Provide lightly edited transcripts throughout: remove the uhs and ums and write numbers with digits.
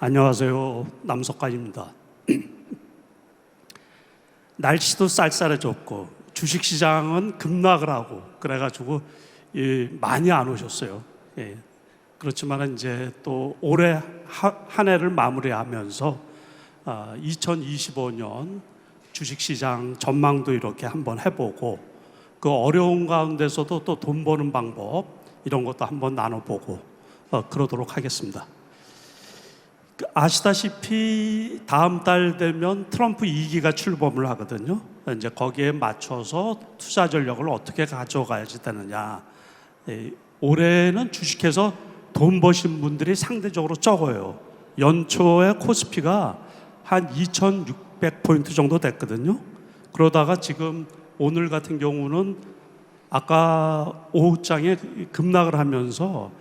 안녕하세요. 남석관입니다. 날씨도 쌀쌀해졌고 주식시장은 급락을 하고 그래가지고 많이 안 오셨어요. 그렇지만 이제 또 올해 한 해를 마무리하면서 2025년 주식시장 전망도 이렇게 한번 해보고 그 어려운 가운데서도 또 돈 버는 방법 이런 것도 한번 나눠보고 그러도록 하겠습니다. 아시다시피 다음 달 되면 트럼프 2기가 출범을 하거든요. 이제 거기에 맞춰서 투자 전략을 어떻게 가져가야지 되느냐. 올해는 주식해서 돈 버신 분들이 상대적으로 적어요. 연초에 코스피가 한 2,600포인트 정도 됐거든요. 그러다가 지금 오늘 같은 경우는 아까 오후장에 급락을 하면서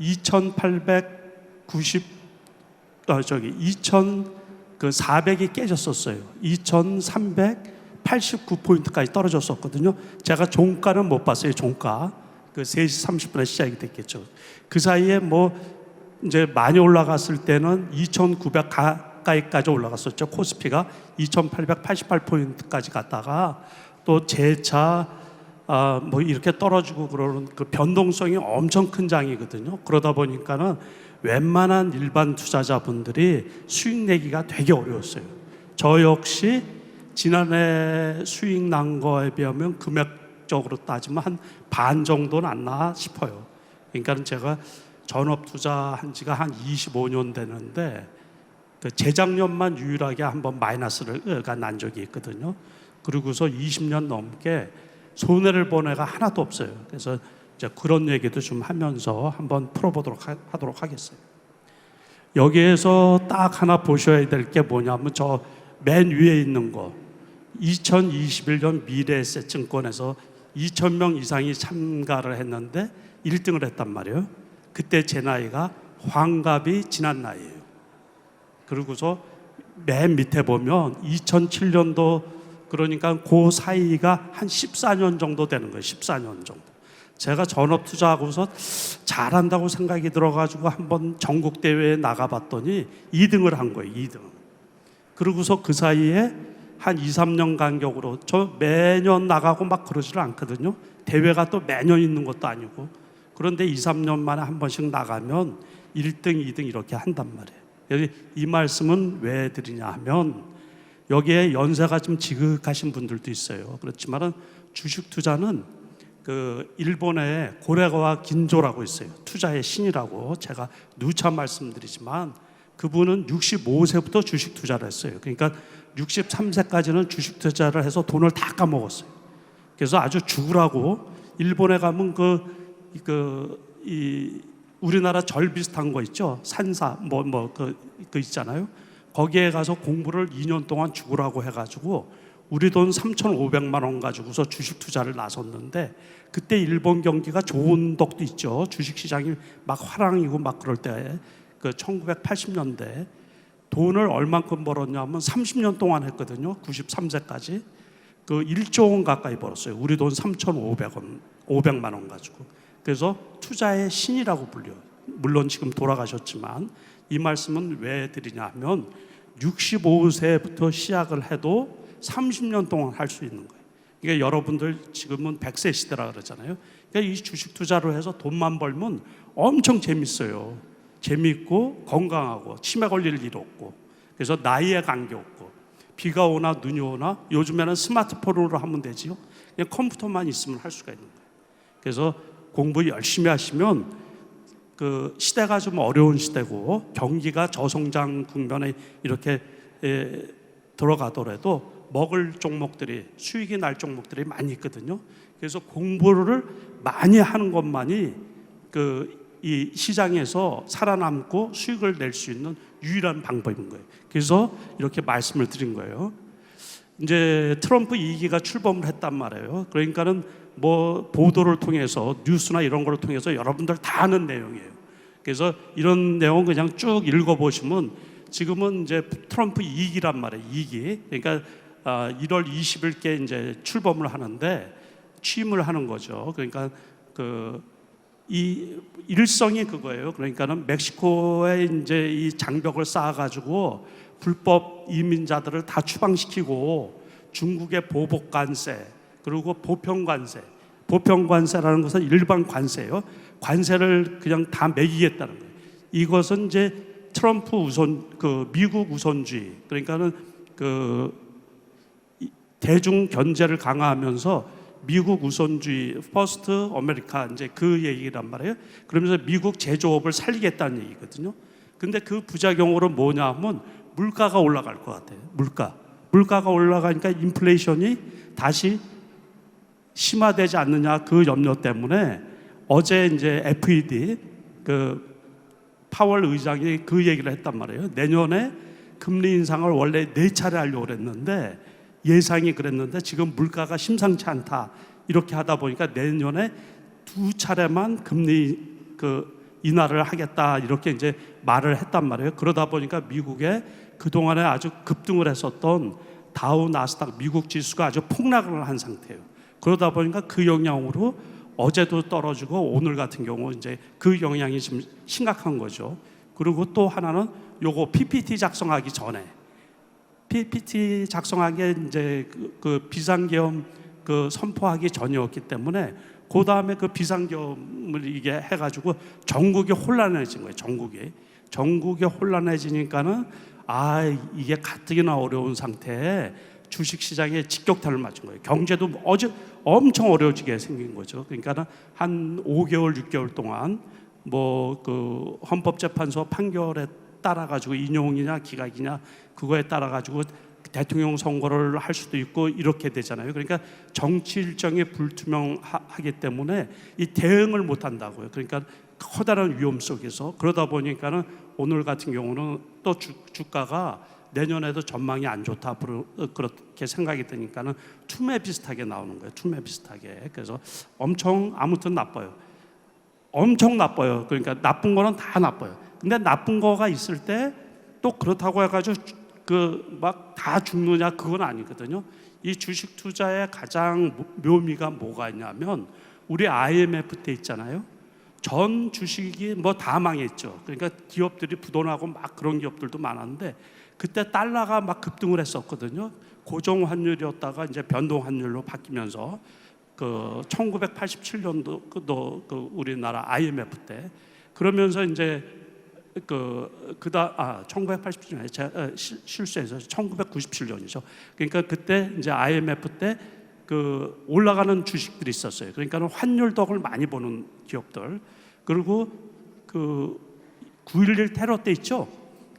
2,400이 깨졌었어요. 2,389포인트까지 떨어졌었거든요. 제가 종가는 못 봤어요. 종가. 그 3시 30분에 시작이 됐겠죠. 그 사이에 이제 많이 올라갔을 때는 2,900 가까이까지 올라갔었죠. 코스피가 2,888포인트까지 갔다가 또 재차 이렇게 떨어지고 그러는 그 변동성이 엄청 큰 장이거든요. 그러다 보니까는 웬만한 일반 투자자분들이 수익 내기가 되게 어려웠어요. 저 역시 지난해 수익 난 거에 비하면 금액적으로 따지면 한 반 정도는 안 나 싶어요. 그러니까 제가 전업 투자한 지가 한 25년 되는데 그 재작년만 유일하게 한번 마이너스가 난 적이 있거든요. 그리고서 20년 넘게 손해를 본 애가 하나도 없어요. 그래서 이제 그런 얘기도 좀 하면서 한번 풀어보도록 하도록 하겠어요. 여기에서 딱 하나 보셔야 될 게 뭐냐면 저 맨 위에 있는 거 2021년 미래에셋증권에서 2,000명 이상이 참가를 했는데 1등을 했단 말이에요. 그때 제 나이가 환갑이 지난 나이예요. 그리고서 맨 밑에 보면 2007년도 그러니까 그 사이가 한 14년 정도 되는 거예요. 14년 정도. 제가 전업 투자하고서 잘한다고 생각이 들어가지고 한번 전국대회에 나가봤더니 2등을 한 거예요. 2등. 그러고서 그 사이에 한 2, 3년 간격으로 저 매년 나가고 막 그러지를 않거든요. 대회가 또 매년 있는 것도 아니고. 그런데 2, 3년 만에 한 번씩 나가면 1등, 2등 이렇게 한단 말이에요. 여기 이 말씀은 왜 드리냐 하면 여기에 연세가 좀 지극하신 분들도 있어요. 그렇지만은 주식 투자는 그 일본의 고레가와 긴조라고 있어요. 투자의 신이라고 제가 누차 말씀드리지만 그분은 65세부터 주식 투자를 했어요. 그러니까 63세까지는 주식 투자를 해서 돈을 다 까먹었어요. 그래서 아주 죽으라고 일본에 가면 우리나라 절 비슷한 거 있죠. 산사 그 있잖아요. 거기에 가서 공부를 2년 동안 죽으라고 해가지고 우리 돈 3,500만 원 가지고서 주식 투자를 나섰는데 그때 일본 경기가 좋은 덕도 있죠. 주식시장이 막 화랑이고 막 그럴 때 그 1980년대 돈을 얼만큼 벌었냐면 30년 동안 했거든요. 93세까지 그 1조 원 가까이 벌었어요. 우리 돈 3,500만 원 가지고. 그래서 투자의 신이라고 불려요. 물론 지금 돌아가셨지만 이 말씀은 왜 드리냐 하면 65세부터 시작을 해도 30년 동안 할 수 있는 거예요. 그러니까 여러분들 지금은 100세 시대라 그러잖아요. 그러니까 이 주식 투자로 해서 돈만 벌면 엄청 재밌어요. 재밌고 건강하고 치매 걸릴 일 없고 그래서 나이에 관계 없고 비가 오나 눈이 오나 요즘에는 스마트폰으로 하면 되지요. 그냥 컴퓨터만 있으면 할 수가 있는 거예요. 그래서 공부 열심히 하시면 그 시대가 좀 어려운 시대고 경기가 저성장 국면에 이렇게 들어가더라도 먹을 종목들이 수익이 날 종목들이 많이 있거든요. 그래서 공부를 많이 하는 것만이 이 시장에서 살아남고 수익을 낼 수 있는 유일한 방법인 거예요. 그래서 이렇게 말씀을 드린 거예요. 이제 트럼프 2기가 출범을 했단 말이에요. 그러니까는 보도를 통해서 뉴스나 이런 걸 통해서 여러분들 다 아는 내용이에요. 그래서 이런 내용 그냥 쭉 읽어보시면 지금은 이제 트럼프 2기란 말이에요. 2기. 그러니까 1월 20일께 이제 출범을 하는데 취임을 하는 거죠. 그러니까 이 일성이 그거예요. 그러니까는 멕시코에 이제 이 장벽을 쌓아가지고 불법 이민자들을 다 추방시키고 중국의 보복 관세 그리고 보편 관세, 보편 관세라는 것은 일반 관세예요. 관세를 그냥 다 매기겠다는 거예요. 이것은 이제 트럼프 우선 그 미국 우선주의 그러니까는 그 대중 견제를 강화하면서 미국 우선주의, 퍼스트 아메리카 이제 그 얘기란 말이에요. 그러면서 미국 제조업을 살리겠다는 얘기거든요. 근데 그 부작용으로 뭐냐 하면 물가가 올라갈 것 같아요. 물가가 올라가니까 인플레이션이 다시 심화되지 않느냐 그 염려 때문에 어제 이제 FED 그 파월 의장이 그 얘기를 했단 말이에요. 내년에 금리 인상을 원래 4차례 하려고 그랬는데 예상이 그랬는데 지금 물가가 심상치 않다 이렇게 하다 보니까 내년에 2차례만 금리 그 인하를 하겠다 이렇게 이제 말을 했단 말이에요. 그러다 보니까 미국에 그동안에 아주 급등을 했었던 다우 나스닥 미국 지수가 아주 폭락을 한 상태예요. 그러다 보니까 그 영향으로 어제도 떨어지고 오늘 같은 경우 이제 그 영향이 좀 심각한 거죠. 그리고 또 하나는 요거 PPT 작성하기 전에 PPT 작성하기 이제 그 비상계엄 그 선포하기 전이었기 때문에 그 다음에 그 비상계엄을 이게 해가지고 전국이 혼란해진 거예요. 전국이 혼란해지니까는 이게 가뜩이나 어려운 상태에 주식시장에 직격탄을 맞은 거예요. 경제도 어제 엄청 어려워지게 생긴 거죠. 그러니까는 한 5개월, 6개월 동안 뭐 그 헌법재판소 판결에 따라 가지고 인용이냐 기각이냐 그거에 따라 가지고 대통령 선거를 할 수도 있고 이렇게 되잖아요. 그러니까 정치 일정이 불투명하기 때문에 이 대응을 못 한다고요. 그러니까 커다란 위험 속에서 그러다 보니까는 오늘 같은 경우는 또 주가가 내년에도 전망이 안 좋다 그렇게 생각이 드니까는 투매 비슷하게 나오는 거예요. 투매 비슷하게. 그래서 엄청 아무튼 나빠요. 엄청 나빠요. 그러니까 나쁜 거는 다 나빠요. 근데 나쁜 거가 있을 때 또 그렇다고 해가지고 그 막 다 죽느냐 그건 아니거든요. 이 주식 투자의 가장 묘미가 뭐가 있냐면 우리 IMF 때 있잖아요. 전 주식이 뭐 다 망했죠. 그러니까 기업들이 부도나고 막 그런 기업들도 많았는데 그때 달러가 막 급등을 했었거든요. 고정 환율이었다가 이제 변동 환율로 바뀌면서 그 1987년도 그 우리나라 IMF 때 그러면서 이제 1987년 제가 실수해서 1997년이죠. 그러니까 그때 이제 IMF 때 그 올라가는 주식들이 있었어요. 그러니까 환율 덕을 많이 보는 기업들. 그리고 그 9.11 테러 때 있죠.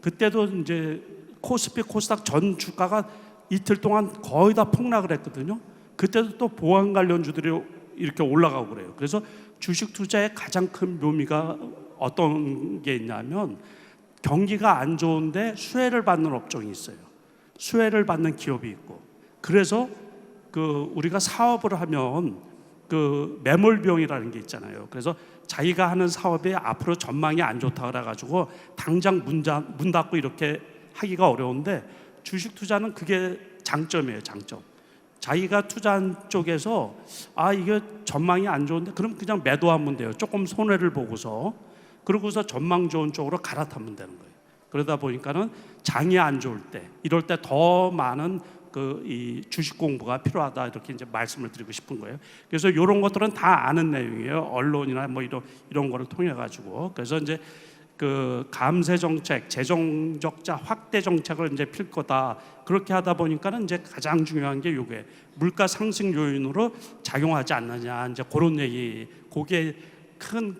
그때도 이제 코스피 코스닥 전 주가가 이틀 동안 거의 다 폭락을 했거든요. 그때도 또 보안 관련주들이 이렇게 올라가고 그래요. 그래서 주식 투자의 가장 큰 묘미가 어떤 게 있냐면 경기가 안 좋은데 수혜를 받는 업종이 있어요. 수혜를 받는 기업이 있고. 그래서 그 우리가 사업을 하면 그 매몰 비용이라는 게 있잖아요. 그래서 자기가 하는 사업이 앞으로 전망이 안 좋다 그래가지고 당장 문 닫고 이렇게 하기가 어려운데 주식 투자는 그게 장점이에요. 장점. 자기가 투자한 쪽에서 이게 전망이 안 좋은데 그럼 그냥 매도하면 돼요. 조금 손해를 보고서 그러고서 전망 좋은 쪽으로 갈아타면 되는 거예요. 그러다 보니까는 장이 안 좋을 때 이럴 때 더 많은 이 주식 공부가 필요하다 이렇게 이제 말씀을 드리고 싶은 거예요. 그래서 이런 것들은 다 아는 내용이에요. 언론이나 뭐 이런 거를 통해 가지고 그래서 이제 그 감세 정책, 재정 적자 확대 정책을 이제 필 거다. 그렇게 하다 보니까는 이제 가장 중요한 게 요게 물가 상승 요인으로 작용하지 않느냐 이제 그런 얘기. 그게 큰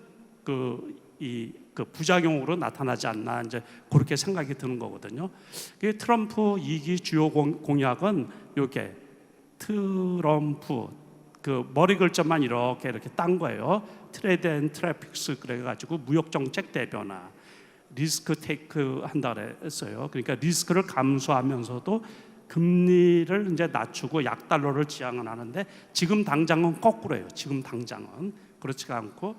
그 부작용으로 나타나지 않나 이제 그렇게 생각이 드는 거거든요. 그 트럼프 2기 주요 공약은 요게 트럼프 그 머리 글자만 이렇게 딴 거예요. 트레이드 앤 트래픽스 그래가지고 무역 정책 대변화, 리스크 테이크 한다 그랬어요. 그러니까 리스크를 감수하면서도 금리를 이제 낮추고 약달러를 지향은 하는데 지금 당장은 거꾸로예요. 지금 당장은 그렇지가 않고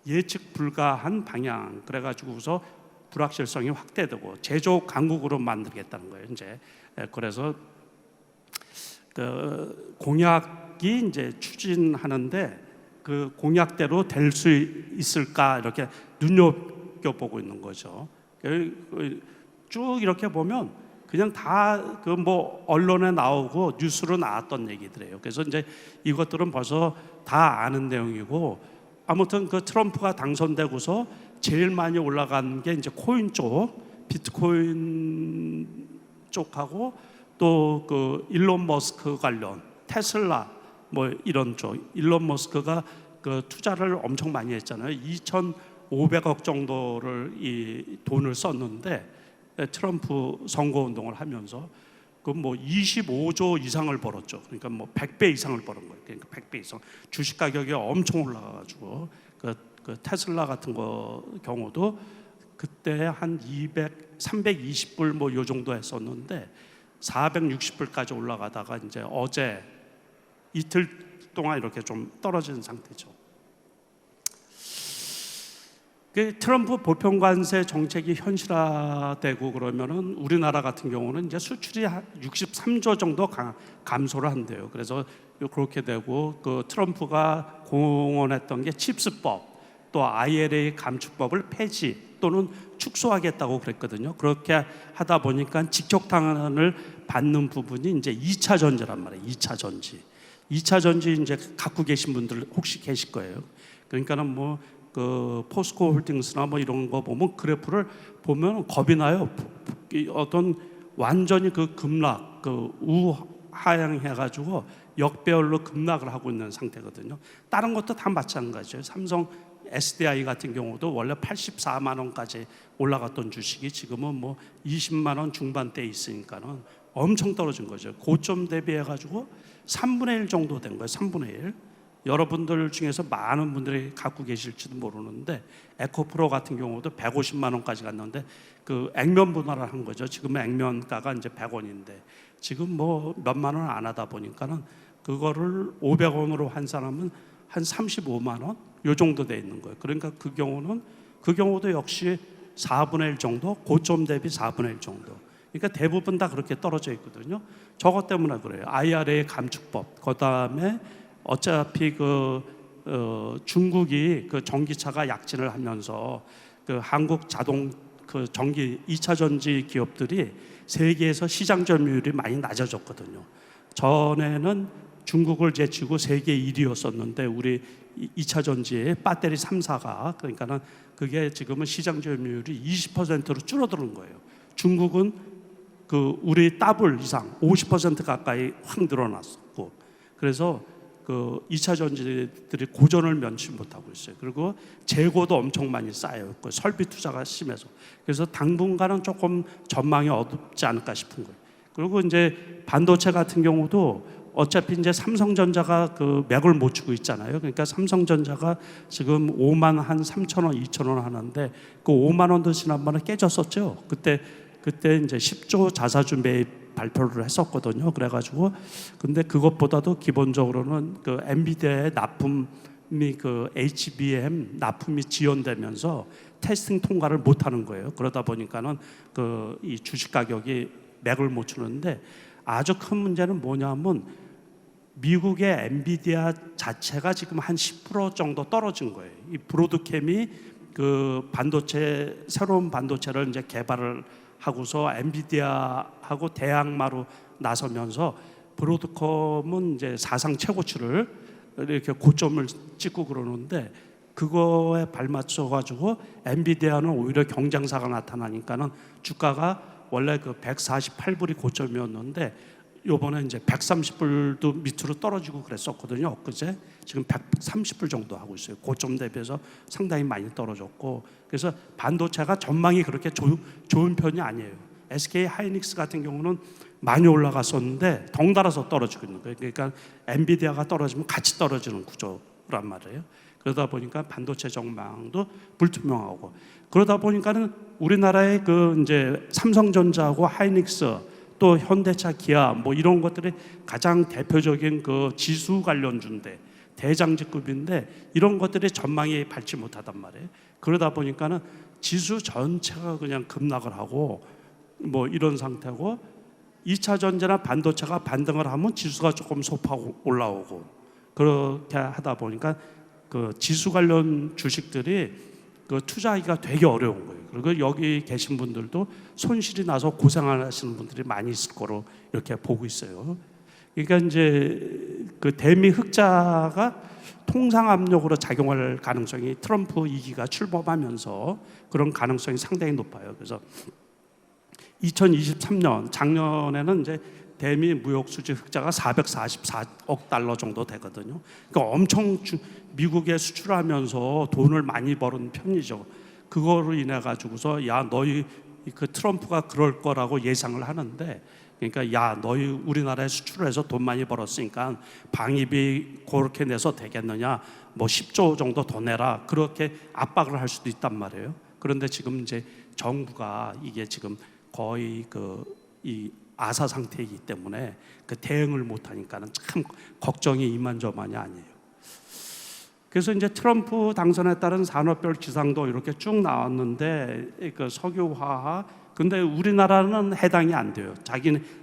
예측 불가한 방향 그래가지고서 불확실성이 확대되고 제조 강국으로 만들겠다는 거예요. 이제 그래서 그 공약이 이제 추진하는데 그 공약대로 될 수 있을까 이렇게 눈여겨보고 있는 거죠. 쭉 이렇게 보면 그냥 다 그 뭐 언론에 나오고 뉴스로 나왔던 얘기들이에요. 그래서 이제 이것들은 벌써 다 아는 내용이고, 아무튼 그 트럼프가 당선되고서 제일 많이 올라간 게 이제 코인 쪽, 비트코인 쪽하고 또 그 일론 머스크 관련 테슬라 뭐 이런 쪽, 일론 머스크가 그 투자를 엄청 많이 했잖아요. 2,500억 정도를 이 돈을 썼는데 트럼프 선거 운동을 하면서 그 뭐 25조 이상을 벌었죠. 그러니까 뭐 100배 이상을 벌은 거예요. 그러니까 100배 이상. 주식 가격이 엄청 올라가가지고 그 테슬라 같은 거 경우도 그때 한 320불 뭐 요 정도 했었는데 460불까지 올라가다가 이제 어제 이틀 동안 이렇게 좀 떨어지는 상태죠. 그 트럼프 보편 관세 정책이 현실화되고 그러면은 우리나라 같은 경우는 이제 수출이 한 63조 정도 감소를 한대요. 그래서 그렇게 되고, 그 트럼프가 공언했던 게 칩스법, 또 IRA 감축법을 폐지 또는 축소하겠다고 그랬거든요. 그렇게 하다 보니까 직격탄을 받는 부분이 이제 2차 전지란 말이에요. 2차 전지. 2차 전지 이제 갖고 계신 분들 혹시 계실 거예요. 그러니까는 뭐 그 포스코 홀딩스나 뭐 이런 거 보면 그래프를 보면 겁이 나요. 어떤 완전히 그 급락, 그 우하향해가지고 역배열로 급락을 하고 있는 상태거든요. 다른 것도 다 마찬가지예요. 삼성 SDI 같은 경우도 원래 84만 원까지 올라갔던 주식이 지금은 뭐 20만 원 중반대에 있으니까는 엄청 떨어진 거죠. 고점 대비해가지고 3분의 1 정도 된 거예요. 3분의 1. 여러분들 중에서 많은 분들이 갖고 계실지도 모르는데 에코프로 같은 경우도 150만 원까지 갔는데 그 액면 분할을 한 거죠. 지금 액면가가 이제 100원인데 지금 뭐 몇만 원 안 하다 보니까는 그거를 500원으로 한 사람은 한 35만 원 요 정도 돼 있는 거예요. 그러니까 그 경우도 역시 4분의 1 정도, 고점 대비 4분의 1 정도. 그러니까 대부분 다 그렇게 떨어져 있거든요. 저것 때문에 그래요. IRA 감축법, 그다음에 어차피 중국이 그 전기차가 약진을 하면서 그 한국 자동 그 전기 2차 전지 기업들이 세계에서 시장 점유율이 많이 낮아졌거든요. 전에는 중국을 제치고 세계 1위였었는데 우리 2차 전지의 배터리 3사가, 그러니까는 그게 지금은 시장 점유율이 20%로 줄어드는 거예요. 중국은 그 우리 더블 이상 50% 가까이 확 늘어났었고, 그래서 그 2차 전지들이 고전을 면치 못하고 있어요. 그리고 재고도 엄청 많이 쌓여 있고 설비 투자가 심해서, 그래서 당분간은 조금 전망이 어둡지 않을까 싶은 거예요. 그리고 이제 반도체 같은 경우도 어차피 이제 삼성전자가 그 맥을 못 추고 있잖아요. 그러니까 삼성전자가 지금 5만 한 3천 원, 2천 원 하는데 그 5만 원도 지난번에 깨졌었죠. 그때 이제 10조 자사주 매입 발표를 했었거든요. 그래가지고 근데 그것보다도 기본적으로는 그 엔비디아의 납품이 그 HBM 납품이 지연되면서 테스팅 통과를 못하는 거예요. 그러다 보니까는 그 이 주식 가격이 맥을 못 추는데, 아주 큰 문제는 뭐냐면 미국의 엔비디아 자체가 지금 한 10% 정도 떨어진 거예요. 이 브로드캠이 그 반도체, 새로운 반도체를 이제 개발을 하고서 엔비디아하고 대항마로 나서면서 브로드컴은 이제 사상 최고치를 이렇게 고점을 찍고 그러는데, 그거에 발맞춰 가지고 엔비디아는 오히려 경쟁사가 나타나니까는 주가가 원래 그 148불이 고점이었는데 요번에 이제 130불도 밑으로 떨어지고 그랬었거든요. 엊그제 지금 130불 정도 하고 있어요. 고점 대비해서 상당히 많이 떨어졌고, 그래서 반도체가 전망이 그렇게 좋은 편이 아니에요. SK 하이닉스 같은 경우는 많이 올라갔었는데 덩달아서 떨어지고 있는 거예요. 그러니까 엔비디아가 떨어지면 같이 떨어지는 구조란 말이에요. 그러다 보니까 반도체 전망도 불투명하고, 그러다 보니까는 우리나라의 그 이제 삼성전자하고 하이닉스 또 현대차, 기아 뭐 이런 것들이 가장 대표적인 그 지수 관련주인데 대장직급인데 이런 것들이 전망이 밝지 못하단 말이에요. 그러다 보니까는 지수 전체가 그냥 급락을 하고 뭐 이런 상태고, 2차 전지나 반도체가 반등을 하면 지수가 조금 소파고 올라오고, 그렇게 하다 보니까 그 지수 관련 주식들이 그 투자하기가 되게 어려운 거예요. 그리고 여기 계신 분들도 손실이 나서 고생하시는 분들이 많이 있을 거로 이렇게 보고 있어요. 그러니까 이제 그 대미 흑자가 통상 압력으로 작용할 가능성이 트럼프 2기가 출범하면서 그런 가능성이 상당히 높아요. 그래서 2023년 작년에는 이제 대미 무역 수지 흑자가 444억 달러 정도 되거든요. 그러니까 엄청 미국에 수출하면서 돈을 많이 버는 편이죠. 그거로 인해 가지고서 야 너희 그 트럼프가 그럴 거라고 예상을 하는데, 그러니까 야 너희 우리나라에 수출을 해서 돈 많이 벌었으니까 방위비 그렇게 내서 되겠느냐, 뭐 10조 정도 더 내라, 그렇게 압박을 할 수도 있단 말이에요. 그런데 지금 이제 정부가 이게 지금 거의 이 아사 상태이기 때문에 그 대응을 못 하니까는 참 걱정이 이만저만이 아니에요. 그래서 이제 트럼프 당선에 따른 산업별 지상도 이렇게 쭉 나왔는데 그 석유화학, 근데 우리나라는 해당이 안 돼요.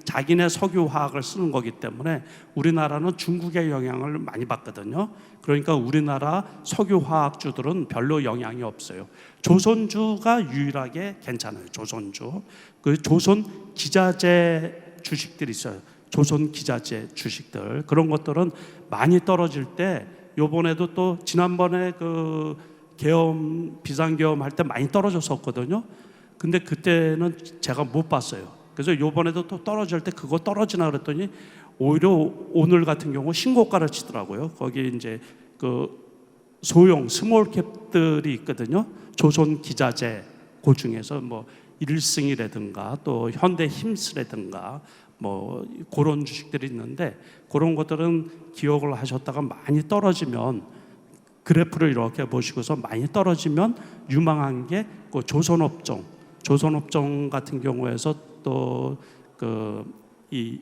자기네 석유화학을 쓰는 거기 때문에 우리나라는 중국의 영향을 많이 받거든요. 그러니까 우리나라 석유화학주들은 별로 영향이 없어요. 조선주가 유일하게 괜찮아요. 조선주. 그 조선 기자재 주식들이 있어요. 조선 기자재 주식들, 그런 것들은 많이 떨어질 때, 요번에도 또 지난번에 그 계엄 비상계엄 할 때 많이 떨어졌었거든요. 근데 그때는 제가 못 봤어요. 그래서 요번에도 또 떨어질 때 그거 떨어지나 그랬더니 오히려 오늘 같은 경우 신고가를 치더라고요. 거기 이제 그 소형 스몰캡들이 있거든요. 조선 기자재, 그 중에서 뭐 일승이라든가 또 현대힘스라든가 뭐 그런 주식들이 있는데, 그런 것들은 기억을 하셨다가 많이 떨어지면 그래프를 이렇게 보시고서 많이 떨어지면 유망한 게 그 조선업종 같은 경우에서 또 이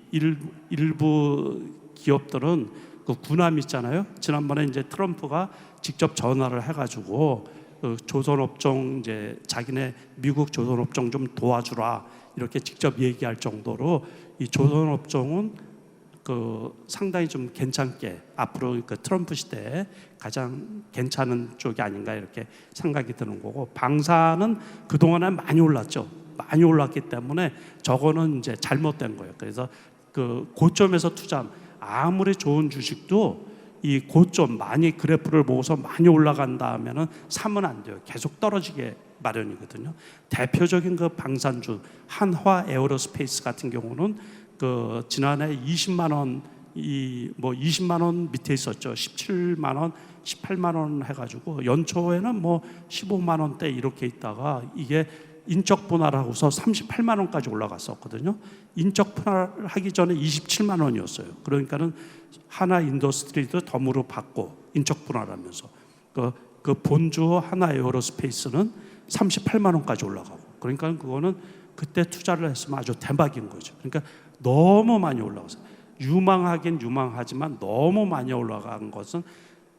일부 기업들은 그 군함 있잖아요. 지난번에 이제 트럼프가 직접 전화를 해가지고 그 조선업종 이제 자기네 미국 조선업종 좀 도와주라 이렇게 직접 얘기할 정도로 이 조선업종은 그 상당히 좀 괜찮게 앞으로 그 트럼프 시대에 가장 괜찮은 쪽이 아닌가 이렇게 생각이 드는 거고, 방사는 그동안에 많이 올랐죠. 많이 올랐기 때문에 저거는 이제 잘못된 거예요. 그래서 그 고점에서 투자, 아무리 좋은 주식도 이 고점 많이 그래프를 보고서 많이 올라간 다음에는 사면 안 돼요. 계속 떨어지게 마련이거든요. 대표적인 그 방산주 한화 에어로스페이스 같은 경우는 그 지난해 20만 원, 뭐 20만 원 밑에 있었죠. 17만 원, 18만 원 해가지고 연초에는 뭐 15만 원대 이렇게 있다가 이게 인적 분할하고서 38만 원까지 올라갔었거든요. 인적 분할하기 전에 27만 원이었어요. 그러니까는 하나 인더스트리도 덤으로 받고 인적 분할하면서 그 본주 하나 에어로스페이스는 38만 원까지 올라가고, 그러니까 그거는 그때 투자를 했으면 아주 대박인 거죠. 그러니까 너무 많이 올라가서 유망하긴 유망하지만 너무 많이 올라간 것은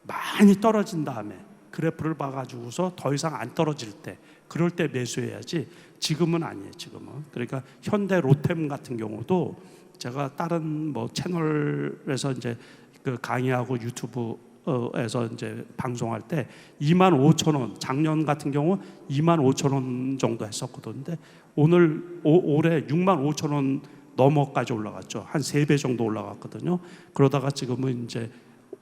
많이 떨어진 다음에 그래프를 봐가지고서 더 이상 안 떨어질 때, 그럴 때 매수해야지 지금은 아니에요. 지금은. 그러니까 현대 로템 같은 경우도 제가 다른 뭐 채널에서 이제 그 강의하고 유튜브에서 이제 방송할 때 25,000원, 작년 같은 경우 25,000원 정도 했었거든요. 근데 올해 65,000원 넘어까지 올라갔죠. 한 3배 정도 올라갔거든요. 그러다가 지금은 이제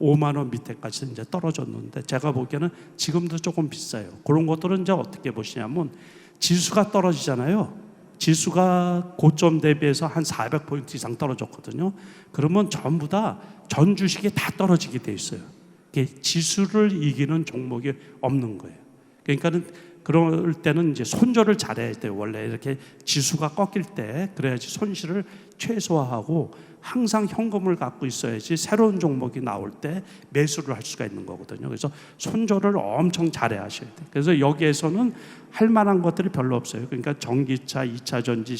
5만 원 밑에까지 이제 떨어졌는데, 제가 보기에는 지금도 조금 비싸요. 그런 것들은 이제 어떻게 보시냐면, 지수가 떨어지잖아요. 지수가 고점 대비해서 한 400포인트 이상 떨어졌거든요. 그러면 전부 다 전 주식이 다 떨어지게 돼 있어요. 지수를 이기는 종목이 없는 거예요. 그러니까는 그럴 때는 이제 손절을 잘해야 돼요. 원래 이렇게 지수가 꺾일 때 그래야지 손실을 최소화하고 항상 현금을 갖고 있어야지 새로운 종목이 나올 때 매수를 할 수가 있는 거거든요. 그래서 손절을 엄청 잘해 하셔야 돼요. 그래서 여기에서는 할 만한 것들이 별로 없어요. 그러니까 전기차, 2차 전지,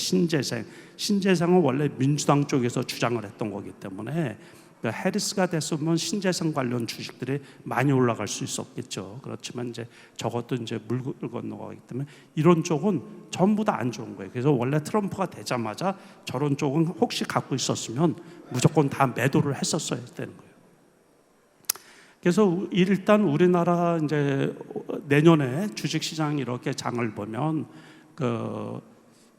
신재생은 원래 민주당 쪽에서 주장을 했던 거기 때문에 해리스가 됐으면 신재생 관련 주식들이 많이 올라갈 수 있었겠죠. 그렇지만 이제 저것도 이제 물 건너가기 때문에 이런 쪽은 전부 다 안 좋은 거예요. 그래서 원래 트럼프가 되자마자 저런 쪽은 혹시 갖고 있었으면 무조건 다 매도를 했었어야 되는 거예요. 그래서 일단 우리나라 이제 내년에 주식 시장 이렇게 장을 보면 그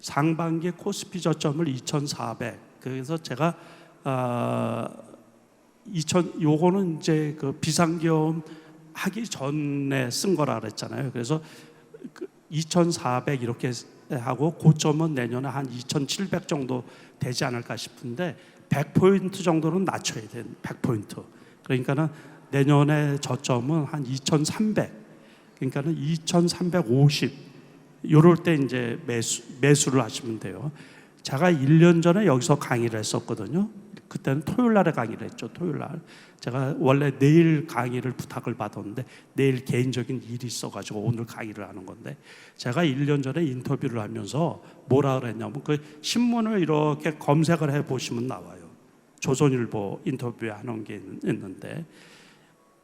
상반기 코스피 저점을 2,400. 그래서 제가 2000 요거는 이제 그 비상계엄 하기 전에 쓴 거라 그랬잖아요. 그래서 2,400 이렇게 하고 고점은 내년에 한 2,700 정도 되지 않을까 싶은데 100포인트 정도는 낮춰야 돼. 100포인트. 그러니까는 내년에 저점은 한 2,300. 그러니까는 2,350. 요럴 때 이제 매수를 하시면 돼요. 제가 1년 전에 여기서 강의를 했었거든요. 그때는 토요일 날에 강의를 했죠. 토요일 날. 제가 원래 내일 강의를 부탁을 받았는데 내일 개인적인 일이 있어가지고 오늘 강의를 하는 건데, 제가 1년 전에 인터뷰를 하면서 뭐라 그랬냐면 그 신문을 이렇게 검색을 해보시면 나와요. 조선일보 인터뷰에 하는 게 있는데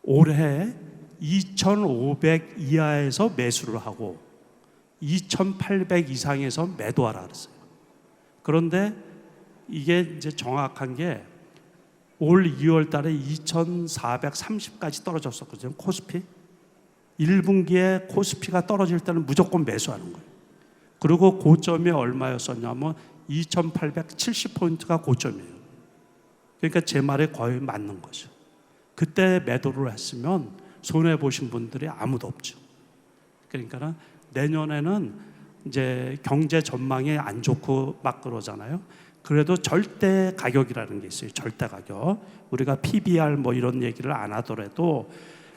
올해 2,500 이하에서 매수를 하고 2,800 이상에서 매도하라 그랬어요. 그런데 이게 이제 정확한 게 올 2월 달에 2,430까지 떨어졌었거든요. 코스피. 1분기에 코스피가 떨어질 때는 무조건 매수하는 거예요. 그리고 고점이 얼마였었냐면 2,870포인트가 고점이에요. 그러니까 제 말에 거의 맞는 거죠. 그때 매도를 했으면 손해 보신 분들이 아무도 없죠. 그러니까 내년에는 이제 경제 전망이 안 좋고 막 그러잖아요. 그래도 절대 가격이라는 게 있어요. 절대 가격. 우리가 PBR 뭐 이런 얘기를 안 하더라도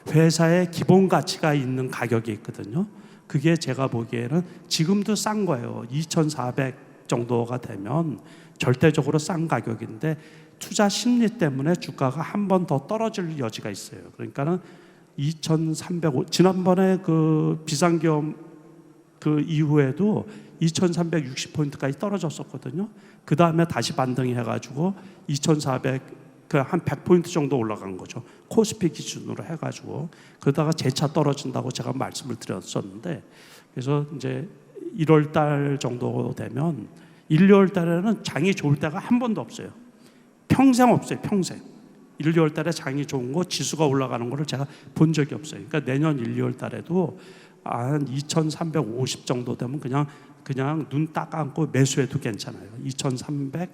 회사의 기본 가치가 있는 가격이 있거든요. 그게 제가 보기에는 지금도 싼 거예요. 2,400 정도가 되면 절대적으로 싼 가격인데 투자 심리 때문에 주가가 한 번 더 떨어질 여지가 있어요. 그러니까는 2,300 지난번에 그 비상계엄 그 이후에도 2,360포인트까지 떨어졌었거든요. 그 다음에 다시 반등이 해가지고 2,400 그 한 100포인트 정도 올라간 거죠. 코스피 기준으로 해가지고 그러다가 재차 떨어진다고 제가 말씀을 드렸었는데, 그래서 이제 1월 달 정도 되면 1, 2월 달에는 장이 좋을 때가 한 번도 없어요. 평생 없어요. 평생. 1, 2월 달에 장이 좋은 거 지수가 올라가는 거를 제가 본 적이 없어요. 그러니까 내년 1, 2월 달에도 한 2,350 정도 되면 그냥 눈 딱 감고 매수해도 괜찮아요. 2,300,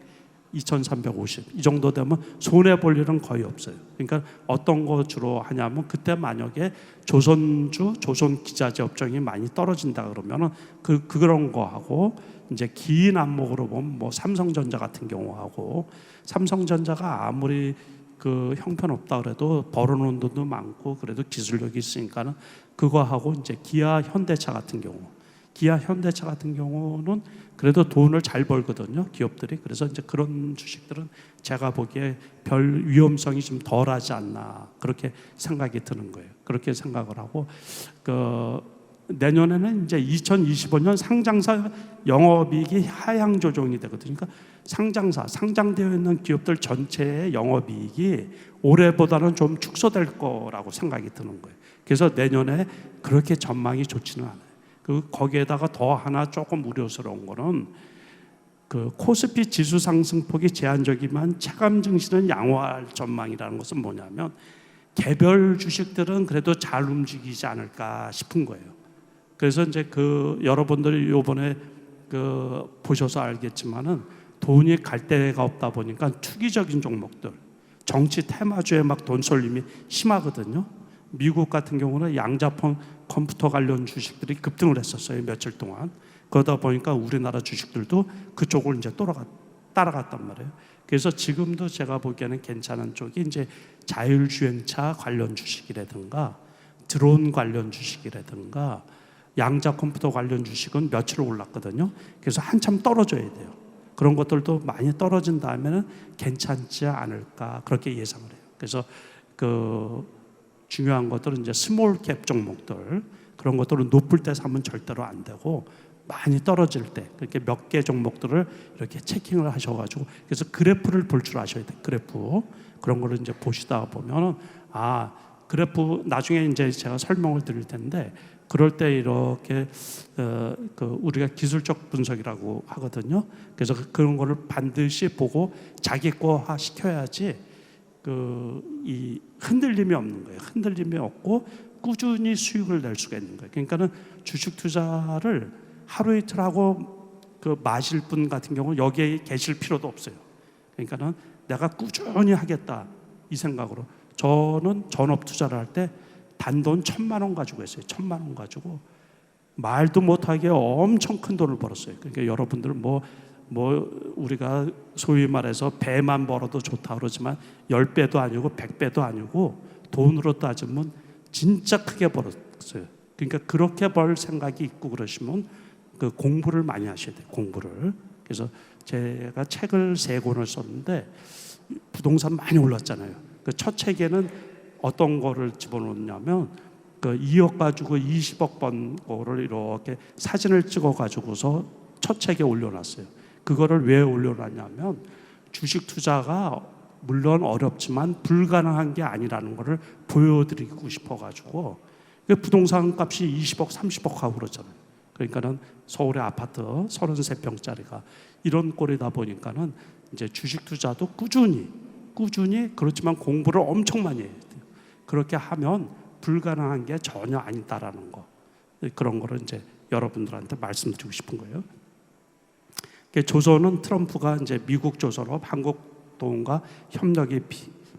2,350 이 정도 되면 손해 볼 일은 거의 없어요. 그러니까 어떤 거 주로 하냐면 그때 만약에 조선주, 조선 기자재 업종이 많이 떨어진다 그러면은 그런 거 하고, 이제 긴 안목으로 보면 뭐 삼성전자 같은 경우하고, 삼성전자가 아무리 그 형편없다 그래도 벌어놓은 돈도 많고 그래도 기술력이 있으니까는 그거 하고, 이제 기아 현대차 같은 경우는 그래도 돈을 잘 벌거든요, 기업들이. 그래서 이제 그런 주식들은 제가 보기에 별 위험성이 좀 덜하지 않나 그렇게 생각이 드는 거예요. 그렇게 생각을 하고, 그 내년에는 이제 2025년 상장사 영업이익이 하향 조정이 되거든요. 그러니까 상장되어 있는 기업들 전체의 영업이익이 올해보다는 좀 축소될 거라고 생각이 드는 거예요. 그래서 내년에 그렇게 전망이 좋지는 않아요. 거기에다가 더 하나 조금 우려스러운 거는 그 코스피 지수 상승폭이 제한적이지만 체감 증시는 양호할 전망이라는 것은 뭐냐면 개별 주식들은 그래도 잘 움직이지 않을까 싶은 거예요. 그래서 이제 그 여러분들이 이번에 그 보셔서 알겠지만은 돈이 갈 데가 없다 보니까 투기적인 종목들, 정치 테마주에 막 돈 쏠림이 심하거든요. 미국 같은 경우는 양자폰 컴퓨터 관련 주식들이 급등을 했었어요, 며칠 동안. 그러다 보니까 우리나라 주식들도 그쪽을 이제 따라갔단 말이에요. 그래서 지금도 제가 보기에는 괜찮은 쪽이 이제 자율주행차 관련 주식이라든가 드론 관련 주식이라든가 양자 컴퓨터 관련 주식은 며칠 올랐거든요. 그래서 한참 떨어져야 돼요. 그런 것들도 많이 떨어진 다음에는 괜찮지 않을까 그렇게 예상을 해요. 그래서 그 중요한 것들은 이제 스몰 캡 종목들, 그런 것들은 높을 때 사면 절대로 안 되고 많이 떨어질 때 그렇게 몇 개 종목들을 이렇게 체킹을 하셔가지고, 그래서 그래프를 볼 줄 아셔야 돼요. 그래프 그런 거를 이제 보시다 보면은 그래프 나중에 이제 제가 설명을 드릴 텐데, 그럴 때 이렇게 그 우리가 기술적 분석이라고 하거든요. 그래서 그런 거를 반드시 보고 자기 거화 시켜야지 이 흔들림이 없는 거예요. 흔들림이 없고 꾸준히 수익을 낼 수가 있는 거예요. 그러니까는 주식 투자를 하루 이틀 하고 마실 분 같은 경우는 여기에 계실 필요도 없어요. 그러니까는 내가 꾸준히 하겠다 이 생각으로. 저는 전업 투자를 할 때 단돈 1,000만 원 가지고 했어요. 1,000만 원 가지고 말도 못하게 엄청 큰 돈을 벌었어요. 그러니까 여러분들은 뭐 우리가 소위 말해서 배만 벌어도 좋다 그러지만 10배도 아니고 100배도 아니고 돈으로 따지면 진짜 크게 벌었어요. 그러니까 그렇게 벌 생각이 있고 그러시면 공부를 많이 하셔야 돼요. 공부를. 그래서 제가 책을 3권을 썼는데 부동산 많이 올랐잖아요. 그 첫 책에는 어떤 거를 집어넣냐면 2억 가지고 20억 번 거를 이렇게 사진을 찍어 가지고서 첫 책에 올려놨어요. 그거를 왜 올려놨냐면 주식 투자가 물론 어렵지만 불가능한 게 아니라는 거를 보여드리고 싶어가지고 부동산 값이 20억, 30억 하고 그러잖아요. 그러니까는 서울의 아파트 33평짜리가 이런 꼴이다 보니까는 이제 주식 투자도 꾸준히 그렇지만 공부를 엄청 많이 해야 돼요. 그렇게 하면 불가능한 게 전혀 아니다라는 거, 그런 거를 이제 여러분들한테 말씀드리고 싶은 거예요. 조선은 트럼프가 이제 미국 조선업 한국 동과 협력이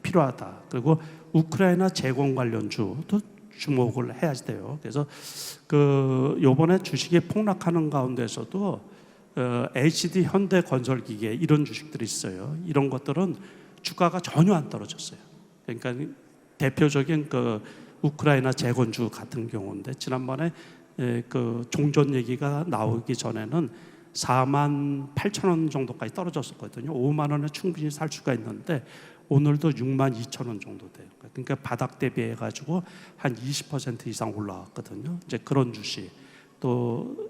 필요하다. 그리고 우크라이나 재건 관련주도 주목을 해야 돼요. 그래서 요번에 주식이 폭락하는 가운데서도 HD 현대건설기계 이런 주식들이 있어요. 이런 것들은 주가가 전혀 안 떨어졌어요. 그러니까 대표적인 우크라이나 재건주 같은 경우인데 지난번에 종전 얘기가 나오기 전에는 48,000원 정도까지 떨어졌었거든요. 5만 원에 충분히 살 수가 있는데 오늘도 62,000원 정도 돼요. 그러니까 바닥 대비해 가지고 한 20% 이상 올라왔거든요. 이제 그런 주식, 또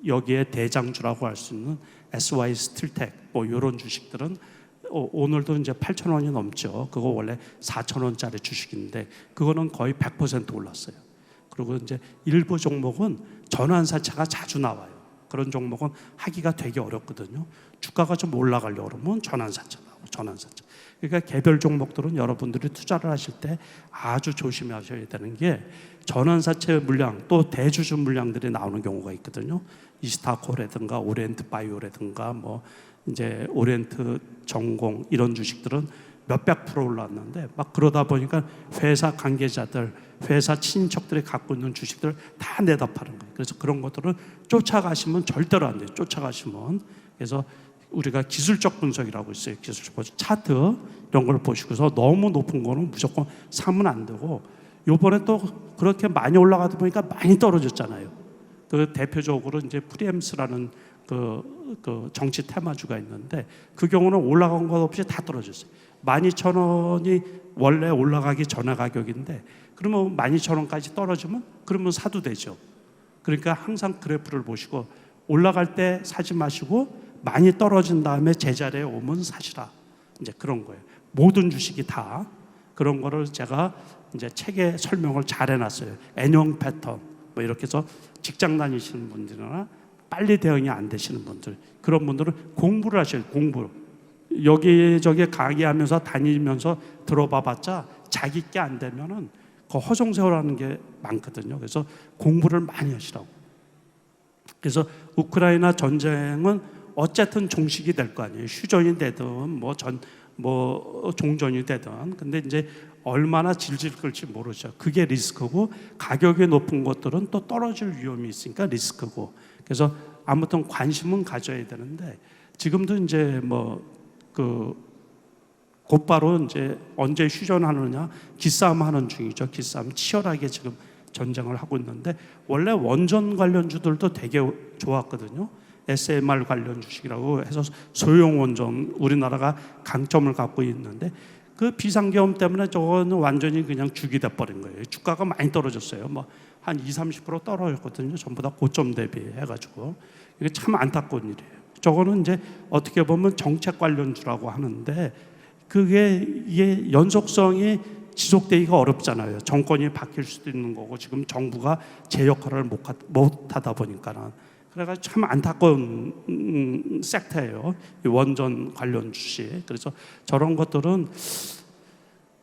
여기에 대장주라고 할 수 있는 SY 스틸텍 뭐 이런 주식들은 오늘도 이제 8,000원이 넘죠. 그거 원래 4,000원짜리 주식인데 그거는 거의 100% 올랐어요. 그리고 이제 일부 종목은 전환사채가 자주 나와요. 그런 종목은 하기가 되게 어렵거든요. 주가가 좀 올라가려고 그러면 전환사채 나오고 전환사채. 그러니까 개별 종목들은 여러분들이 투자를 하실 때 아주 조심하셔야 되는 게 전환사채 물량 또 대주주 물량들이 나오는 경우가 있거든요. 이스타코라든가 오리엔트 바이오라든가 뭐 이제 오리엔트 전공 이런 주식들은 몇백 프로 올랐는데 막 그러다 보니까 회사 관계자들, 회사 친인척들이 갖고 있는 주식들 다 내다 파는 거예요. 그래서 그런 것들은 쫓아가시면 절대로 안 돼요. 쫓아가시면. 그래서 우리가 기술적 분석이라고 있어요. 기술적 분석 차트 이런 걸 보시고서 너무 높은 거는 무조건 사면 안 되고 요번에 또 그렇게 많이 올라가다 보니까 많이 떨어졌잖아요. 대표적으로 이제 프리엠스라는 정치 테마주가 있는데 그 경우는 올라간 것 없이 다 떨어졌어요. 12,000원이 원래 올라가기 전에 가격인데 그러면 12,000원까지 떨어지면 그러면 사도 되죠. 그러니까 항상 그래프를 보시고 올라갈 때 사지 마시고 많이 떨어진 다음에 제자리에 오면 사시라. 이제 그런 거예요. 모든 주식이 다 그런 거를 제가 이제 책에 설명을 잘 해놨어요. N형 패턴 뭐 이렇게 해서 직장 다니시는 분들이나 빨리 대응이 안 되시는 분들, 그런 분들은 공부를 하셔야 돼요. 공부. 여기저기 강의하면서 다니면서 들어봐봤자 자기 게 안 되면은 그 허송세월하는 게 많거든요. 그래서 공부를 많이 하시라고. 그래서 우크라이나 전쟁은 어쨌든 종식이 될 거 아니에요. 휴전이 되든 종전이 되든. 근데 이제 얼마나 질질 끌지 모르죠. 그게 리스크고 가격이 높은 것들은 또 떨어질 위험이 있으니까 리스크고. 그래서 아무튼 관심은 가져야 되는데 지금도 이제 곧바로 이제 언제 휴전하느냐 기싸움 하는 중이죠. 기싸움 치열하게 지금 전쟁을 하고 있는데 원래 원전 관련주들도 되게 좋았거든요. SMR 관련 주식이라고 해서 소형 원전 우리나라가 강점을 갖고 있는데 그 비상계엄 때문에 저거는 완전히 그냥 죽이 돼버린 거예요. 주가가 많이 떨어졌어요. 한 20-30% 떨어졌거든요. 전부 다 고점 대비해가지고 이게 참 안타까운 일이에요. 저거는 이제 어떻게 보면 정책 관련주라고 하는데 이게 연속성이 지속되기가 어렵잖아요. 정권이 바뀔 수도 있는 거고 지금 정부가 제 역할을 못 하다 보니까는. 그래가지고 참 안타까운 섹터예요. 원전 관련 주식. 그래서 저런 것들은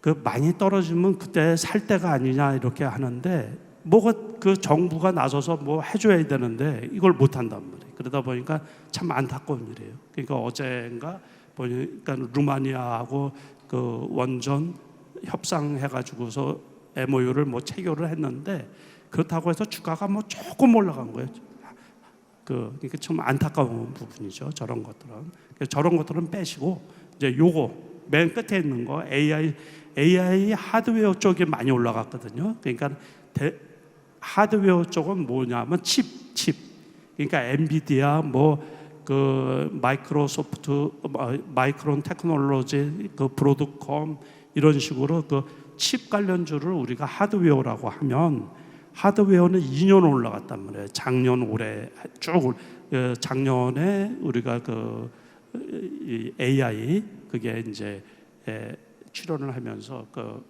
그 많이 떨어지면 그때 살 때가 아니냐 이렇게 하는데 뭐가 그 정부가 나서서 뭐 해줘야 되는데 이걸 못 한단 말이에요. 그러다 보니까 참 안타까운 일이에요. 그러니까 어젠가 보니까 루마니아하고 그 원전 협상해가지고서 MOU를 뭐 체결을 했는데 그렇다고 해서 주가가 뭐 조금 올라간 거예요. 그러니까 참 안타까운 부분이죠. 저런 것들은. 그래서 저런 것들은 빼시고 이제 요거 맨 끝에 있는 거 AI 하드웨어 쪽이 많이 올라갔거든요. 그러니까 하드웨어 쪽은 뭐냐면 칩. 그러니까 엔비디아 그 마이크로소프트, 마이크론 테크놀로지, 그 브로드컴 이런 식으로 그 칩 관련주를 우리가 하드웨어라고 하면 하드웨어는 2년 올라갔단 말이에요. 작년 올해 쭉 작년에 우리가 그 AI 그게 이제 출연을 하면서 그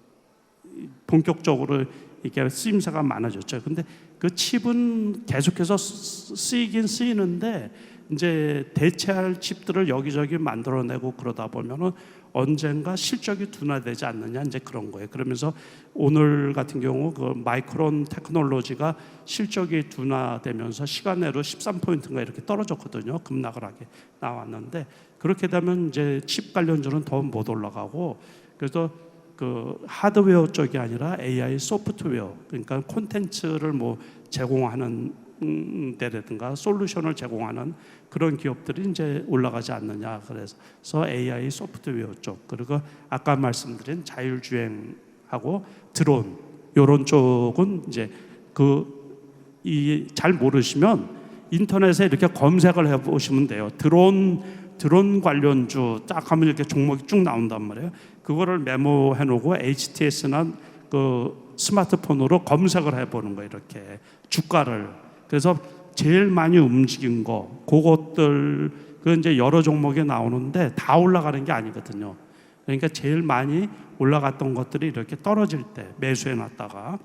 본격적으로 이렇게 쓰임새가 많아졌죠. 근데 그 칩은 계속해서 쓰이긴 쓰이는데 이제 대체할 칩들을 여기저기 만들어내고 그러다 보면은 언젠가 실적이 둔화되지 않느냐 이제 그런 거예요. 그러면서 오늘 같은 경우 그 마이크론 테크놀로지가 실적이 둔화되면서 시간내로 13포인트인가 이렇게 떨어졌거든요. 급락하게 나왔는데 그렇게 되면 이제 칩 관련주는 더 못 올라가고 그래서 그 하드웨어 쪽이 아니라 AI 소프트웨어 그러니까 콘텐츠를 뭐 제공하는 데라든가 솔루션을 제공하는 그런 기업들이 이제 올라가지 않느냐. 그래서 AI 소프트웨어 쪽 그리고 아까 말씀드린 자율주행하고 드론 이런 쪽은 이제 잘 모르시면 인터넷에 이렇게 검색을 해보시면 돼요. 드론 관련주 딱 하면 이렇게 종목이 쭉 나온단 말이에요. 그거를 메모해 놓고 HTS나 그 스마트폰으로 검색을 해보는 거예요. 이렇게 주가를. 그래서 제일 많이 움직인 거, 그것들 그 이제 여러 종목에 나오는데 다 올라가는 게 아니거든요. 그러니까 제일 많이 올라갔던 것들이 이렇게 떨어질 때 매수해놨다가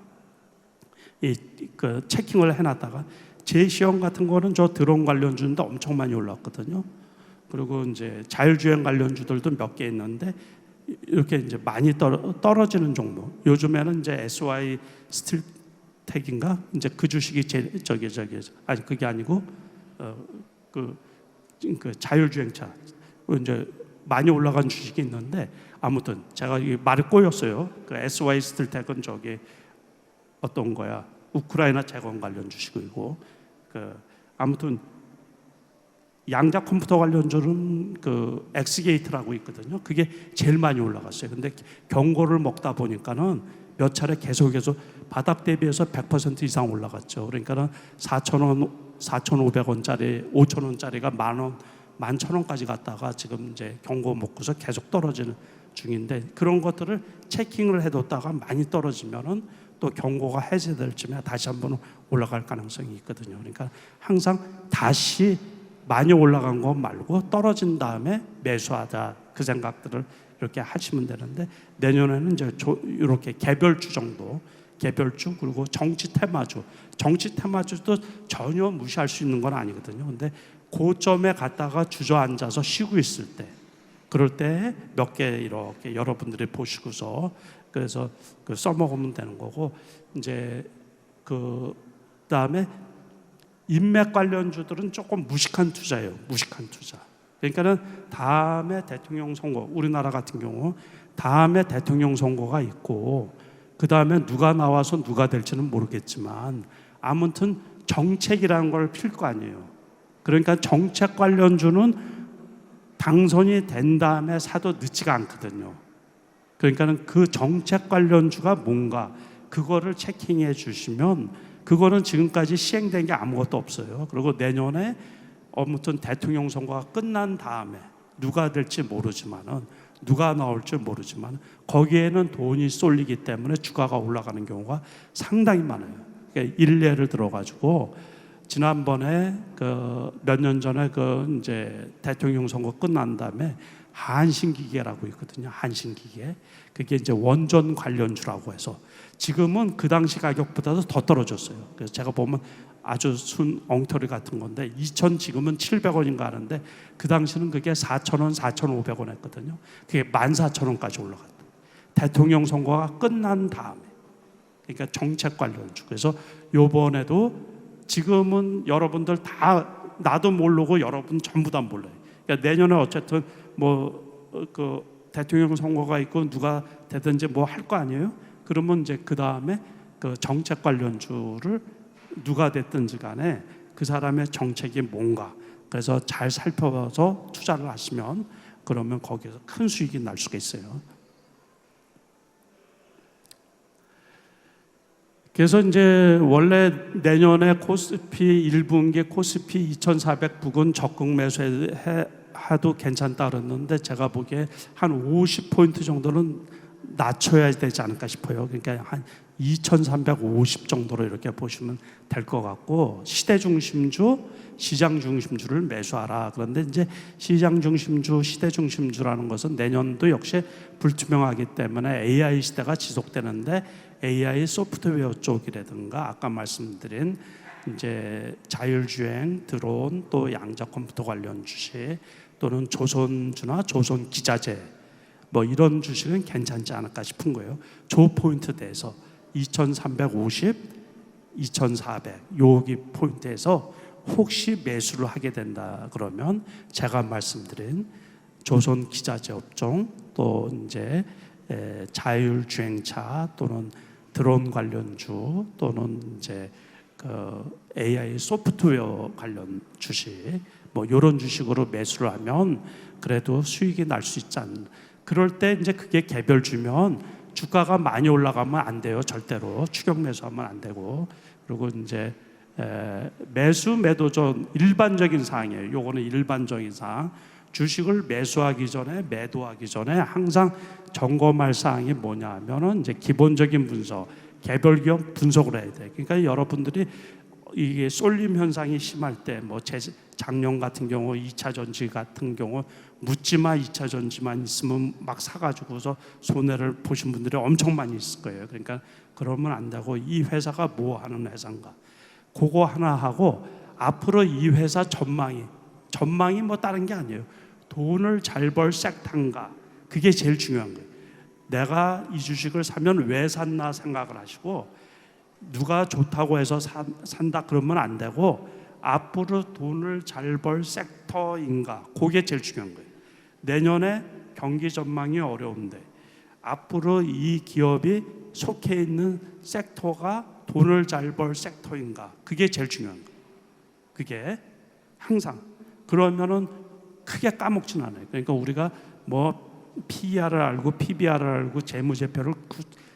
그 체킹을 해놨다가 제시형 같은 거는 저 드론 관련주인데 엄청 많이 올랐거든요. 그리고 이제 자율주행 관련주들도 몇 개 있는데 이렇게 이제 많이 떨어지는 종목. 요즘에는 이제 SY 스틸텍인가 이제 그 주식이 아니 그게 아니고 그 자율주행차 이제 많이 올라간 주식이 있는데 아무튼 제가 이 말이 꼬였어요. 그 SY 스틸텍은 저기 어떤 거야? 우크라이나 재건 관련 주식이고 그 아무튼. 양자 컴퓨터 관련주는 그 엑스게이트라고 있거든요. 그게 제일 많이 올라갔어요. 근데 경고를 먹다 보니까는 몇 차례 계속해서 바닥 대비해서 100% 이상 올라갔죠. 그러니까는 4,000원, 4,500원짜리, 5,000원짜리가 만원, 11,000원까지 갔다가 지금 이제 경고 먹고서 계속 떨어지는 중인데 그런 것들을 체킹을 해뒀다가 많이 떨어지면은 또 경고가 해제될 쯤에 다시 한번 올라갈 가능성이 있거든요. 그러니까 항상 다시 많이 올라간 거 말고 떨어진 다음에 매수하자 그 생각들을 이렇게 하시면 되는데 내년에는 이제 이렇게 개별주 정도 개별주 그리고 정치 테마주도 전혀 무시할 수 있는 건 아니거든요. 근데 고점에 갔다가 주저앉아서 쉬고 있을 때 그럴 때 몇 개 이렇게 여러분들이 보시고서 그래서 그 써먹으면 되는 거고 이제 그 다음에 인맥 관련주들은 조금 무식한 투자예요. 무식한 투자. 그러니까는 다음에 대통령 선거, 우리나라 같은 경우 다음에 대통령 선거가 있고 그 다음에 누가 나와서 누가 될지는 모르겠지만 아무튼 정책이라는 걸 필 거 아니에요. 그러니까 정책 관련주는 당선이 된 다음에 사도 늦지가 않거든요. 그러니까는 그 정책 관련주가 뭔가 그거를 체킹해 주시면 그거는 지금까지 시행된 게 아무것도 없어요. 그리고 내년에 아무튼 대통령 선거가 끝난 다음에 누가 될지 모르지만은 누가 나올지 모르지만 거기에는 돈이 쏠리기 때문에 주가가 올라가는 경우가 상당히 많아요. 그러니까 일례를 들어가지고 지난번에 그 몇 년 전에 그 이제 대통령 선거 끝난 다음에 한신기계라고 있거든요. 한신기계. 그게 이제 원전 관련주라고 해서 지금은 그 당시 가격보다도 더 떨어졌어요. 그래서 제가 보면 아주 순 엉터리 같은 건데 지금은 700원인가 하는데 그 당시는 그게 4,000원, 4,500원 했거든요. 그게 14,000원까지 올라갔다. 대통령 선거가 끝난 다음에, 그러니까 정책 관련주. 그래서 요번에도 지금은 여러분들 다 나도 모르고 여러분 전부 다 몰라요. 그러니까 내년에 어쨌든 그 대통령 선거가 있고 누가 되든지 뭐 할 거 아니에요? 그러면 이제 그 다음에 그 정책 관련주를 누가 됐든지 간에 그 사람의 정책이 뭔가, 그래서 잘 살펴봐서 투자를 하시면 그러면 거기에서 큰 수익이 날 수가 있어요. 그래서 이제 원래 내년에 코스피 1분기 코스피 2400 부근 적극 매수해도 괜찮다 그랬는데 제가 보기에 한 50포인트 정도는 낮춰야 되지 않을까 싶어요. 그러니까 한 2350 정도로 이렇게 보시면 될 것 같고, 시대 중심주, 시장 중심주를 매수하라. 그런데 이제 시장 중심주, 시대 중심주라는 것은 내년도 역시 불투명하기 때문에 AI 시대가 지속되는데 AI 소프트웨어 쪽이라든가 아까 말씀드린 이제 자율주행, 드론, 또 양자 컴퓨터 관련 주식, 또는 조선주나 조선 기자재 뭐 이런 주식은 괜찮지 않을까 싶은 거예요. 조 포인트 대에서 2350, 2400 여기 포인트에서 혹시 매수를 하게 된다 그러면 제가 말씀드린 조선 기자재 업종, 또 이제 자율주행차 또는 드론 관련주, 또는 이제 그 AI 소프트웨어 관련 주식, 뭐 이런 주식으로 매수를 하면 그래도 수익이 날 수 있지 않나. 그럴 때 이제 그게 개별주면 주가가 많이 올라가면 안 돼요. 절대로 추격 매수하면 안 되고. 그리고 이제 매수 매도전 일반적인 사항이에요. 요거는 일반적인 사항. 주식을 매수하기 전에, 매도하기 전에 항상 점검할 사항이 뭐냐 하면은 이제 기본적인 분석, 개별 기업 분석을 해야 돼. 그러니까 여러분들이 이게 쏠림 현상이 심할 때, 뭐 작년 같은 경우 2차 전지 같은 경우 묻지마 2차 전지만 있으면 막 사가지고서 손해를 보신 분들이 엄청 많이 있을 거예요. 그러니까 그러면 안 되고, 이 회사가 뭐 하는 회사인가, 그거 하나 하고 앞으로 이 회사 전망이 뭐 다른 게 아니에요. 돈을 잘 벌 섹터인가, 그게 제일 중요한 거예요. 내가 이 주식을 사면 왜 샀나 생각을 하시고, 누가 좋다고 해서 산다 그러면 안 되고, 앞으로 돈을 잘 벌 섹터인가, 그게 제일 중요한 거예요. 내년에 경기 전망이 어려운데 앞으로 이 기업이 속해 있는 섹터가 돈을 잘 벌 섹터인가, 그게 제일 중요한 거예요. 그게 항상. 그러면은 크게 까먹진 않아요. 그러니까 우리가 뭐 PER을 알고 PBR을 알고 재무제표를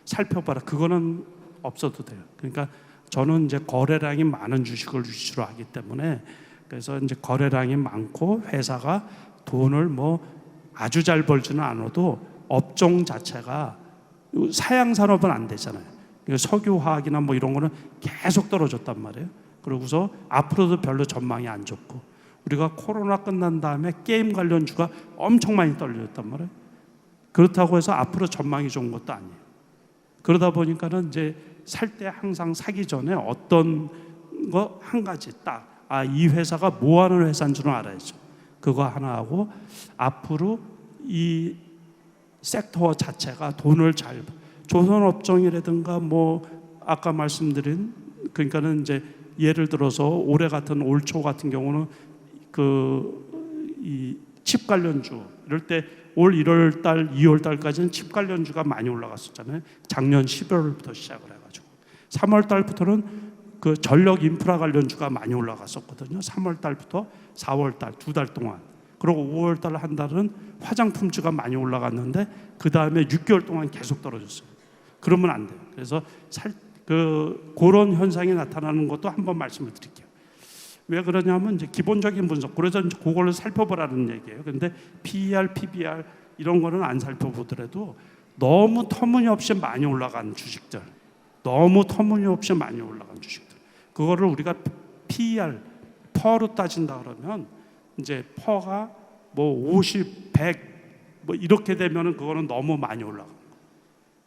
살펴봐라, 그거는 없어도 돼요. 그러니까 저는 이제 거래량이 많은 주식을 위주로 하기 때문에, 그래서 이제 거래량이 많고 회사가 돈을 뭐 아주 잘 벌지는 않아도 업종 자체가 사양 산업은 안 되잖아요. 석유화학이나 뭐 이런 거는 계속 떨어졌단 말이에요. 그러고서 앞으로도 별로 전망이 안 좋고, 우리가 코로나 끝난 다음에 게임 관련주가 엄청 많이 떨어졌단 말이에요. 그렇다고 해서 앞으로 전망이 좋은 것도 아니에요. 그러다 보니까는 이제 살 때 항상 사기 전에 어떤 거 한 가지 딱, 이 회사가 뭐 하는 회사인 줄은 알아야죠. 그거 하나 하고, 앞으로 이 섹터 자체가 돈을 잘, 조선업종이라든가 뭐 아까 말씀드린, 그러니까는 이제 예를 들어서 올해 같은 올초 같은 경우는 그 이 칩 관련주, 이럴 때 올 1월 달, 2월 달까지는 칩 관련주가 많이 올라갔었잖아요. 작년 11월부터 시작을 해가지고 3월 달부터는 그 전력 인프라 관련주가 많이 올라갔었거든요. 3월 달부터 4월 달 2달 동안. 그리고 5월 달 한 달은 화장품주가 많이 올라갔는데 그 다음에 6개월 동안 계속 떨어졌어요. 그러면 안 돼요. 그래서 그런 현상이 나타나는 것도 한번 말씀을 드릴게요. 왜 그러냐면 이제 기본적인 분석, 그래서 이제 그걸로 살펴보라는 얘기예요. 근데 PER, PBR 이런 거는 안 살펴보더라도 너무 터무니없이 많이 올라간 주식들, 너무 터무니없이 많이 올라간 주식들, 그거를 우리가 PER, 퍼로 따진다 그러면 이제 퍼가 뭐 50, 100 뭐 이렇게 되면은 그거는 너무 많이 올라간 거.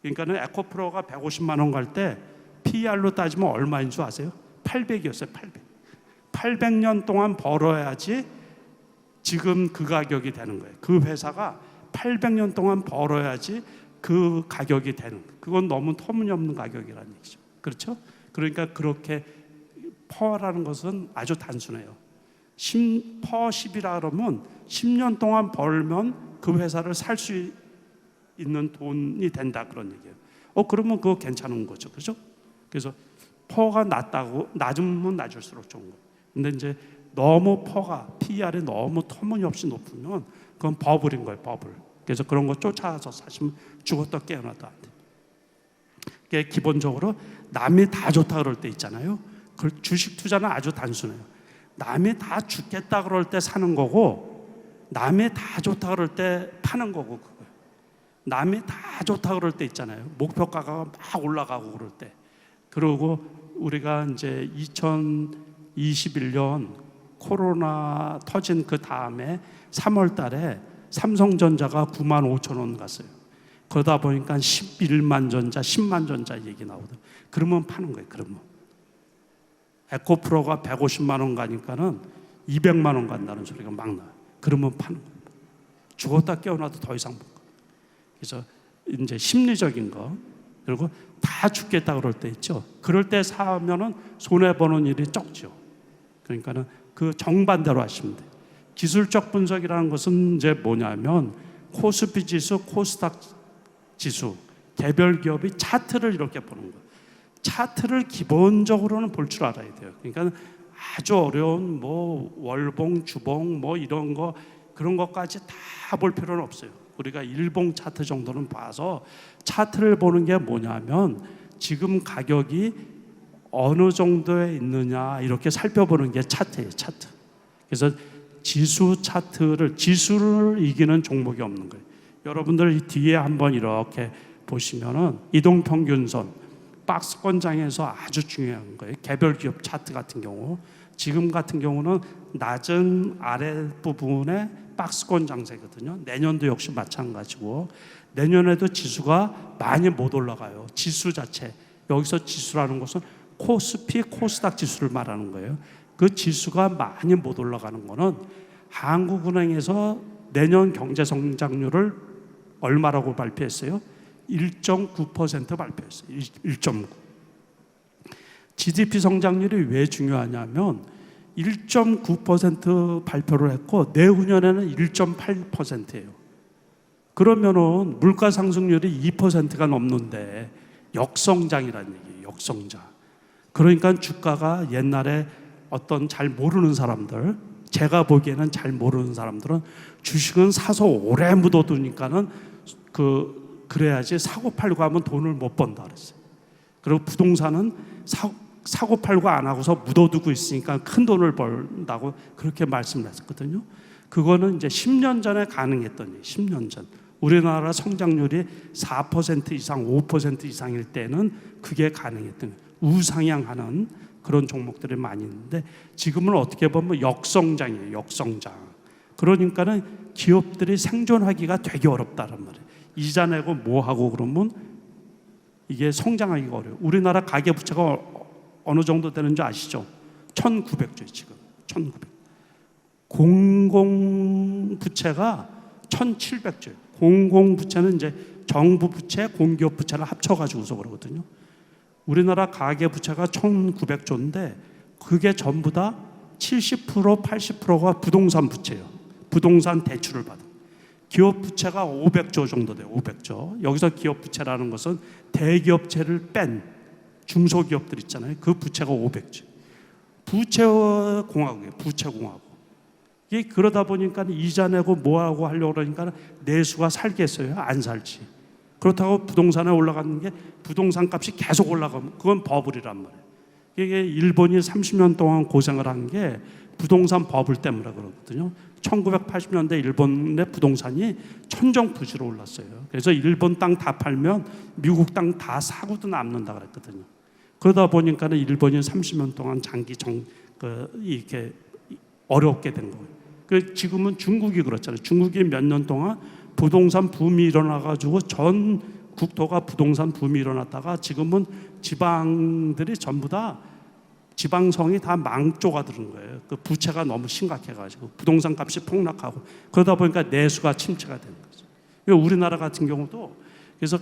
그러니까는 에코프로가 150만 원 갈 때 PER로 따지면 얼마인 줄 아세요? 800이었어요. 800년 동안 벌어야지 지금 그 가격이 되는 거예요. 그 회사가 800년 동안 벌어야지 그 가격이 되는, 그건 너무 터무니없는 가격이라는 얘기죠. 그렇죠? 그러니까 그렇게 퍼라는 것은 아주 단순해요. 퍼 10이라 그러면 10년 동안 벌면 그 회사를 살 수 있는 돈이 된다, 그런 얘기예요. 그러면 그거 괜찮은 거죠. 그렇죠? 그래서 퍼가 낮으면 낮을수록 좋은 거예요. 근데 이제 너무 퍼가 PER이 너무 터무니없이 높으면 그건 버블인 거예요, 버블. 그래서 그런 거 쫓아서 사시면 죽었다 깨어나도 안 돼요. 그게 기본적으로 남이 다 좋다 그럴 때 있잖아요. 그 주식 투자는 아주 단순해요. 남이 다 죽겠다 그럴 때 사는 거고, 남이 다 좋다 그럴 때 파는 거고, 그거예요. 남이 다 좋다 그럴 때 있잖아요. 목표가가 막 올라가고 그럴 때. 그리고 우리가 이제 2021년 코로나 터진 그 다음에 3월 달에 삼성전자가 9만 5천 원 갔어요. 그러다 보니까 11만 전자, 10만 전자 얘기 나오더라고요. 그러면 파는 거예요. 그러면 에코프로가 150만 원 가니까는 200만 원 간다는 소리가 막 나요. 그러면 파는 거예요. 죽었다 깨어나도 더 이상 못 가. 그래서 이제 심리적인 거, 그리고 다 죽겠다 그럴 때 있죠. 그럴 때 사면은 손해 보는 일이 적죠. 그러니까는 그 정반대로 하시면 돼요. 기술적 분석이라는 것은 이제 뭐냐면 코스피 지수, 코스닥 지수, 개별 기업의 차트를 이렇게 보는 거예요. 차트를 기본적으로는 볼 줄 알아야 돼요. 그러니까 아주 어려운 뭐 월봉, 주봉 뭐 이런 거, 그런 것까지 다 볼 필요는 없어요. 우리가 일봉 차트 정도는 봐서, 차트를 보는 게 뭐냐면 지금 가격이 어느 정도에 있느냐 이렇게 살펴보는 게 차트예요, 차트. 그래서 지수 차트를, 지수를 이기는 종목이 없는 거예요. 여러분들 이 뒤에 한번 이렇게 보시면은 이동평균선, 박스권장에서 아주 중요한 거예요. 개별 기업 차트 같은 경우, 지금 같은 경우는 낮은 아랫부분에 박스권 장세거든요. 내년도 역시 마찬가지고, 내년에도 지수가 많이 못 올라가요. 지수 자체, 여기서 지수라는 것은 코스피, 코스닥 지수를 말하는 거예요. 그 지수가 많이 못 올라가는 거는 한국은행에서 내년 경제 성장률을 얼마라고 발표했어요? 1.9% 발표했어요. 1.9. GDP 성장률이 왜 중요하냐면 1.9% 발표를 했고 내후년에는 1.8%예요. 그러면은 물가 상승률이 2%가 넘는데 역성장이라는 얘기예요. 역성장. 그러니까 주가가 옛날에 어떤 잘 모르는 사람들, 제가 보기에는 잘 모르는 사람들은 주식은 사서 오래 묻어두니까는 그래야지 사고 팔고 하면 돈을 못 번다 그랬어요. 그리고 부동산은 사고 팔고 안 하고서 묻어두고 있으니까 큰 돈을 벌다고 그렇게 말씀을 했거든요. 그거는 이제 10년 전에 가능했던 얘기. 10년 전 우리나라 성장률이 4% 이상, 5% 이상일 때는 그게 가능했던 거예요. 우상향하는 그런 종목들이 많이 있는데 지금은 어떻게 보면 역성장이에요. 역성장. 그러니까는 기업들이 생존하기가 되게 어렵다란 말이에요. 이자 내고 뭐 하고 그러면 이게 성장하기가 어려워요. 우리나라 가계부채가 어느 정도 되는 줄 아시죠? 1900조예요. 지금 1900. 공공부채가 1700조예요. 공공부채는 이제 정부 부채, 공기업 부채를 합쳐가지고서 그러거든요. 우리나라 가계부채가 1900조인데 그게 전부 다 70%, 80%가 부동산 부채예요. 부동산 대출을 받은. 기업 부채가 500조 정도 돼요. 500조. 여기서 기업 부채라는 것은 대기업체를 뺀 중소기업들 있잖아요. 그 부채가 500조. 부채공화국이에요. 부채공화국. 이게 그러다 보니까 이자 내고 뭐하고 하려고 그러니까 내수가 살겠어요? 안 살지. 그렇다고 부동산에 올라가는 게 부동산 값이 계속 올라가면 그건 버블이란 말이에요. 이게 일본이 30년 동안 고생을 한 게 부동산 버블 때문에 그러거든요. 1980년대 일본의 부동산이 천정부지로 올랐어요. 그래서 일본 땅 다 팔면 미국 땅 다 사고도 남는다 그랬거든요. 그러다 보니까 일본이 30년 동안 장기 이렇게 어렵게 된 거예요. 지금은 중국이 그렇잖아요. 중국이 몇 년 동안 부동산 붐이 일어나가지고 전 국토가 부동산 붐이 일어났다가 지금은 지방들이 전부 다 지방성이 다 망조가 들은 거예요. 그 부채가 너무 심각해가지고 부동산 값이 폭락하고 그러다 보니까 내수가 침체가 되는 거죠. 우리나라 같은 경우도 그래서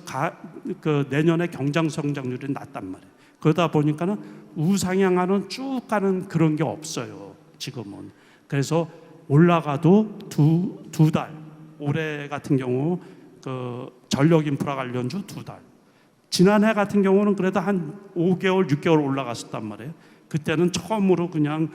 그 내년에 경장 성장률이 낮단 말이에요. 그러다 보니까는 우상향하는 쭉 가는 그런 게 없어요, 지금은. 그래서 올라가도 두 달, 올해 같은 경우 그 전력 인프라 관련주 2달. 지난해 같은 경우는 그래도 한 5개월, 6개월 올라갔었단 말이에요. 그때는 처음으로 그냥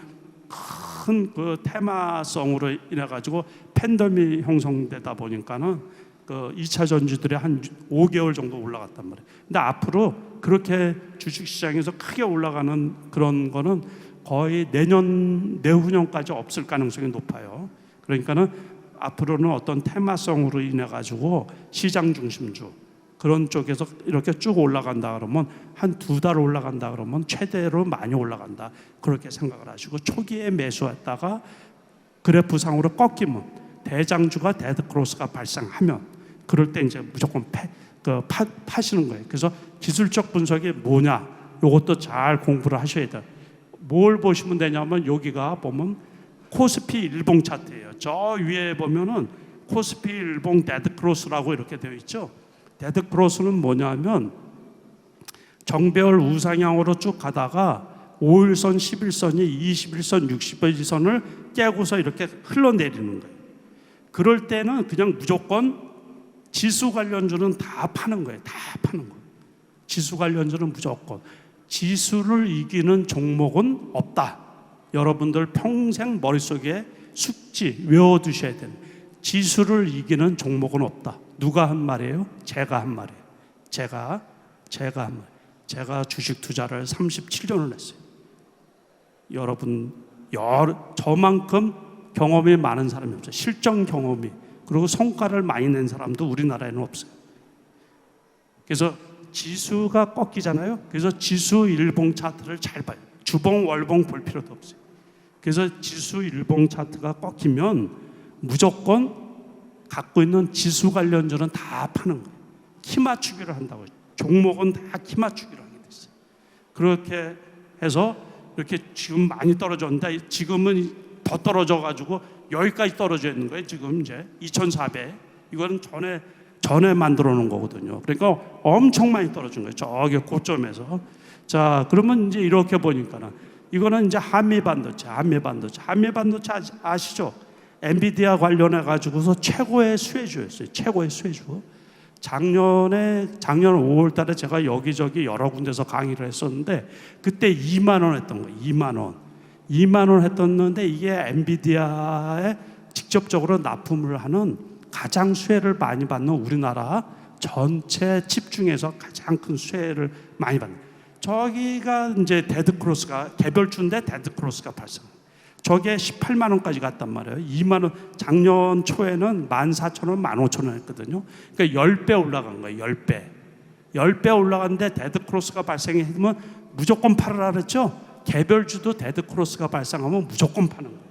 큰 그 테마성으로 인해 가지고 팬덤이 형성되다 보니까는 그 2차 전지들이 한 5개월 정도 올라갔단 말이에요. 근데 앞으로 그렇게 주식 시장에서 크게 올라가는 그런 거는 거의 내년, 내후년까지 없을 가능성이 높아요. 그러니까는 앞으로는 어떤 테마성으로 인해 가지고 시장 중심주 그런 쪽에서 이렇게 쭉 올라간다 그러면 한 2달 올라간다 그러면 최대로 많이 올라간다 그렇게 생각을 하시고, 초기에 매수했다가 그래프상으로 꺾이면 대장주가 데드크로스가 발생하면 그럴 때 이제 무조건 파시는 거예요. 그래서 기술적 분석이 뭐냐, 이것도 잘 공부를 하셔야 돼요. 뭘 보시면 되냐면 여기가 보면 코스피 일봉 차트예요. 저 위에 보면은 코스피 일봉 데드크로스라고 이렇게 되어 있죠. 데드크로스는 뭐냐면 정배열 우상향으로 쭉 가다가 5일선, 11선이 21선, 60일선을 깨고서 이렇게 흘러내리는 거예요. 그럴 때는 그냥 무조건 지수 관련주는 다 파는 거예요. 다 파는 거예요. 지수 관련주는 무조건. 지수를 이기는 종목은 없다. 여러분들 평생 머릿속에 숙지 외워두셔야 돼요. 지수를 이기는 종목은 없다. 누가 한 말이에요? 제가 한 말이에요. 제가 한 말. 제가 주식 투자를 37년을 했어요. 여러분 저만큼 경험이 많은 사람이 없어요. 실전 경험이, 그리고 성과를 많이 낸 사람도 우리나라에는 없어요. 그래서 지수가 꺾이잖아요. 그래서 지수 일봉 차트를 잘 봐요. 주봉 월봉 볼 필요도 없어요. 그래서 지수 일봉 차트가 꺾이면 무조건 갖고 있는 지수 관련주는 다 파는 거예요. 키 맞추기를 한다고. 종목은 다 키 맞추기를 하게 됐어요. 그렇게 해서 이렇게 지금 많이 떨어졌는데 지금은 더 떨어져 가지고 여기까지 떨어져 있는 거예요. 지금 이제 2,400. 이거는 전에 만들어 놓은 거거든요. 그러니까 엄청 많이 떨어진 거예요. 저기 고점에서. 자, 그러면 이제 이렇게 보니까는 이거는 이제 한미반도체 아시죠? 엔비디아 관련해 가지고서 최고의 수혜주였어요. 최고의 수혜주. 작년 5월 달에 제가 여기저기 여러 군데서 강의를 했었는데 그때 2만 원 했던 거예요. 2만 원 했었는데 이게 엔비디아에 직접적으로 납품을 하는 가장 수혜를 많이 받는 우리나라 전체 칩 중에서 가장 큰 수혜를 많이 받는. 저기가 이제 데드크로스가 개별주인데 데드크로스가 발생. 저게 18만 원까지 갔단 말이에요. 2만 원, 작년 초에는 14,000원, 15,000원 했거든요. 그러니까 10배 올라간 거예요. 10배 올라갔는데 데드크로스가 발생하면 무조건 팔으라 그랬죠. 개별주도 데드크로스가 발생하면 무조건 파는 거예요.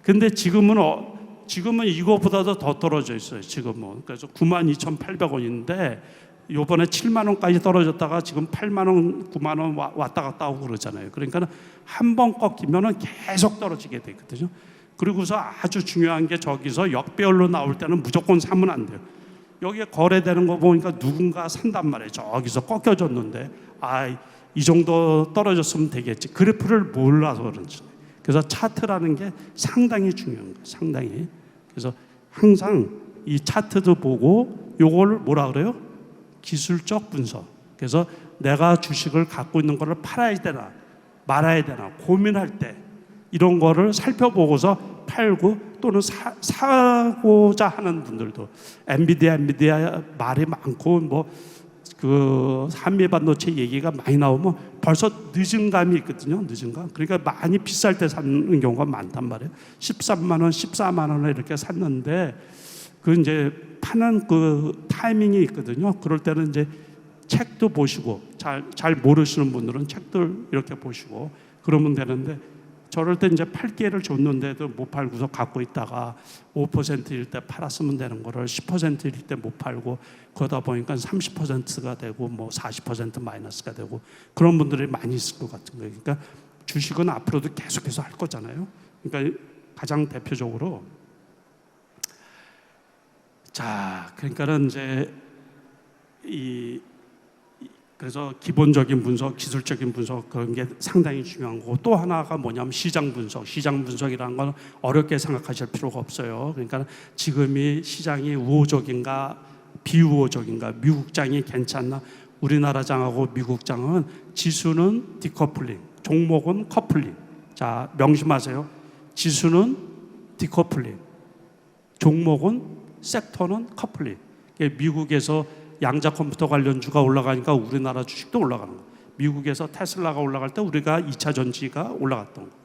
근데 지금은 이거보다도 더 떨어져 있어요. 지금은. 그래서 92,800원인데 요번에 7만 원까지 떨어졌다가 지금 8만 원, 9만 원 왔다 갔다 하고 그러잖아요. 그러니까 한 번 꺾이면은 계속 떨어지게 되거든요. 그리고서 아주 중요한 게 저기서 역배열로 나올 때는 무조건 사면 안 돼요. 여기에 거래되는 거 보니까 누군가 산단 말이에요. 저기서 꺾여졌는데 이 정도 떨어졌으면 되겠지. 그래프를 몰라서 그런지. 그래서 차트라는 게 상당히 중요한 거예요. 상당히. 그래서 항상 이 차트도 보고 요걸 뭐라 그래요? 기술적 분석. 그래서 내가 주식을 갖고 있는 거를 팔아야 되나 말아야 되나 고민할 때 이런 거를 살펴보고서 팔고 또는 사고자 하는 분들도 엔비디아 말이 많고 뭐 그 한미반도체 얘기가 많이 나오면 벌써 늦은 감이 있거든요. 늦은 감. 그러니까 많이 비쌀 때 사는 경우가 많단 말이에요. 13만 원, 14만 원에 이렇게 샀는데 그 이제 파는 그 타이밍이 있거든요. 그럴 때는 이제 책도 보시고 잘 모르시는 분들은 책들 이렇게 보시고 그러면 되는데 저럴 때 이제 팔 기회를 줬는데도 못 팔고서 갖고 있다가 5%일 때 팔았으면 되는 거를 10%일 때 못 팔고 그러다 보니까 30%가 되고 뭐 40% 마이너스가 되고 그런 분들이 많이 있을 것 같은 거예요. 그러니까 주식은 앞으로도 계속해서 할 거잖아요. 그러니까 가장 대표적으로 자, 그러니까는 이제 그래서 기본적인 분석, 기술적인 분석 그런 게 상당히 중요한 거고, 또 하나가 뭐냐면 시장 분석. 시장 분석이라는 건 어렵게 생각하실 필요가 없어요. 그러니까 지금이 시장이 우호적인가 비우호적인가, 미국장이 괜찮나, 우리나라 장하고 미국 장은 지수는 디커플링, 종목은 커플링. 자, 명심하세요. 지수는 디커플링, 종목은 섹터는 커플링. 미국에서 양자 컴퓨터 관련주가 올라가니까 우리나라 주식도 올라가는 거예요. 미국에서 테슬라가 올라갈 때 우리가 2차 전지가 올라갔던 거예요.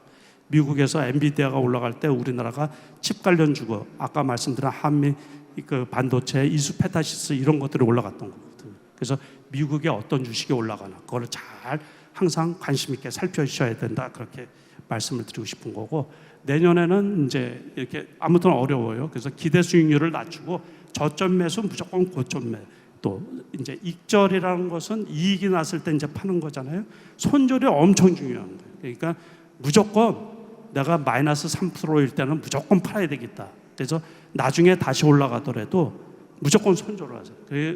미국에서 엔비디아가 올라갈 때 우리나라가 칩 관련주고, 아까 말씀드린 한미 그 반도체, 이수페타시스 이런 것들이 올라갔던 거거든요. 그래서 미국의 어떤 주식이 올라가나 그걸 잘 항상 관심 있게 살펴주셔야 된다, 그렇게 말씀을 드리고 싶은 거고, 내년에는 이제 이렇게 아무튼 어려워요. 그래서 기대 수익률을 낮추고 저점 매수 무조건 고점 매. 또 이제 익절이라는 것은 이익이 났을 때 이제 파는 거잖아요. 손절이 엄청 중요한 거예요. 그러니까 무조건 내가 마이너스 3%일 때는 무조건 팔아야 되겠다. 그래서 나중에 다시 올라가더라도 무조건 손절을 하세요.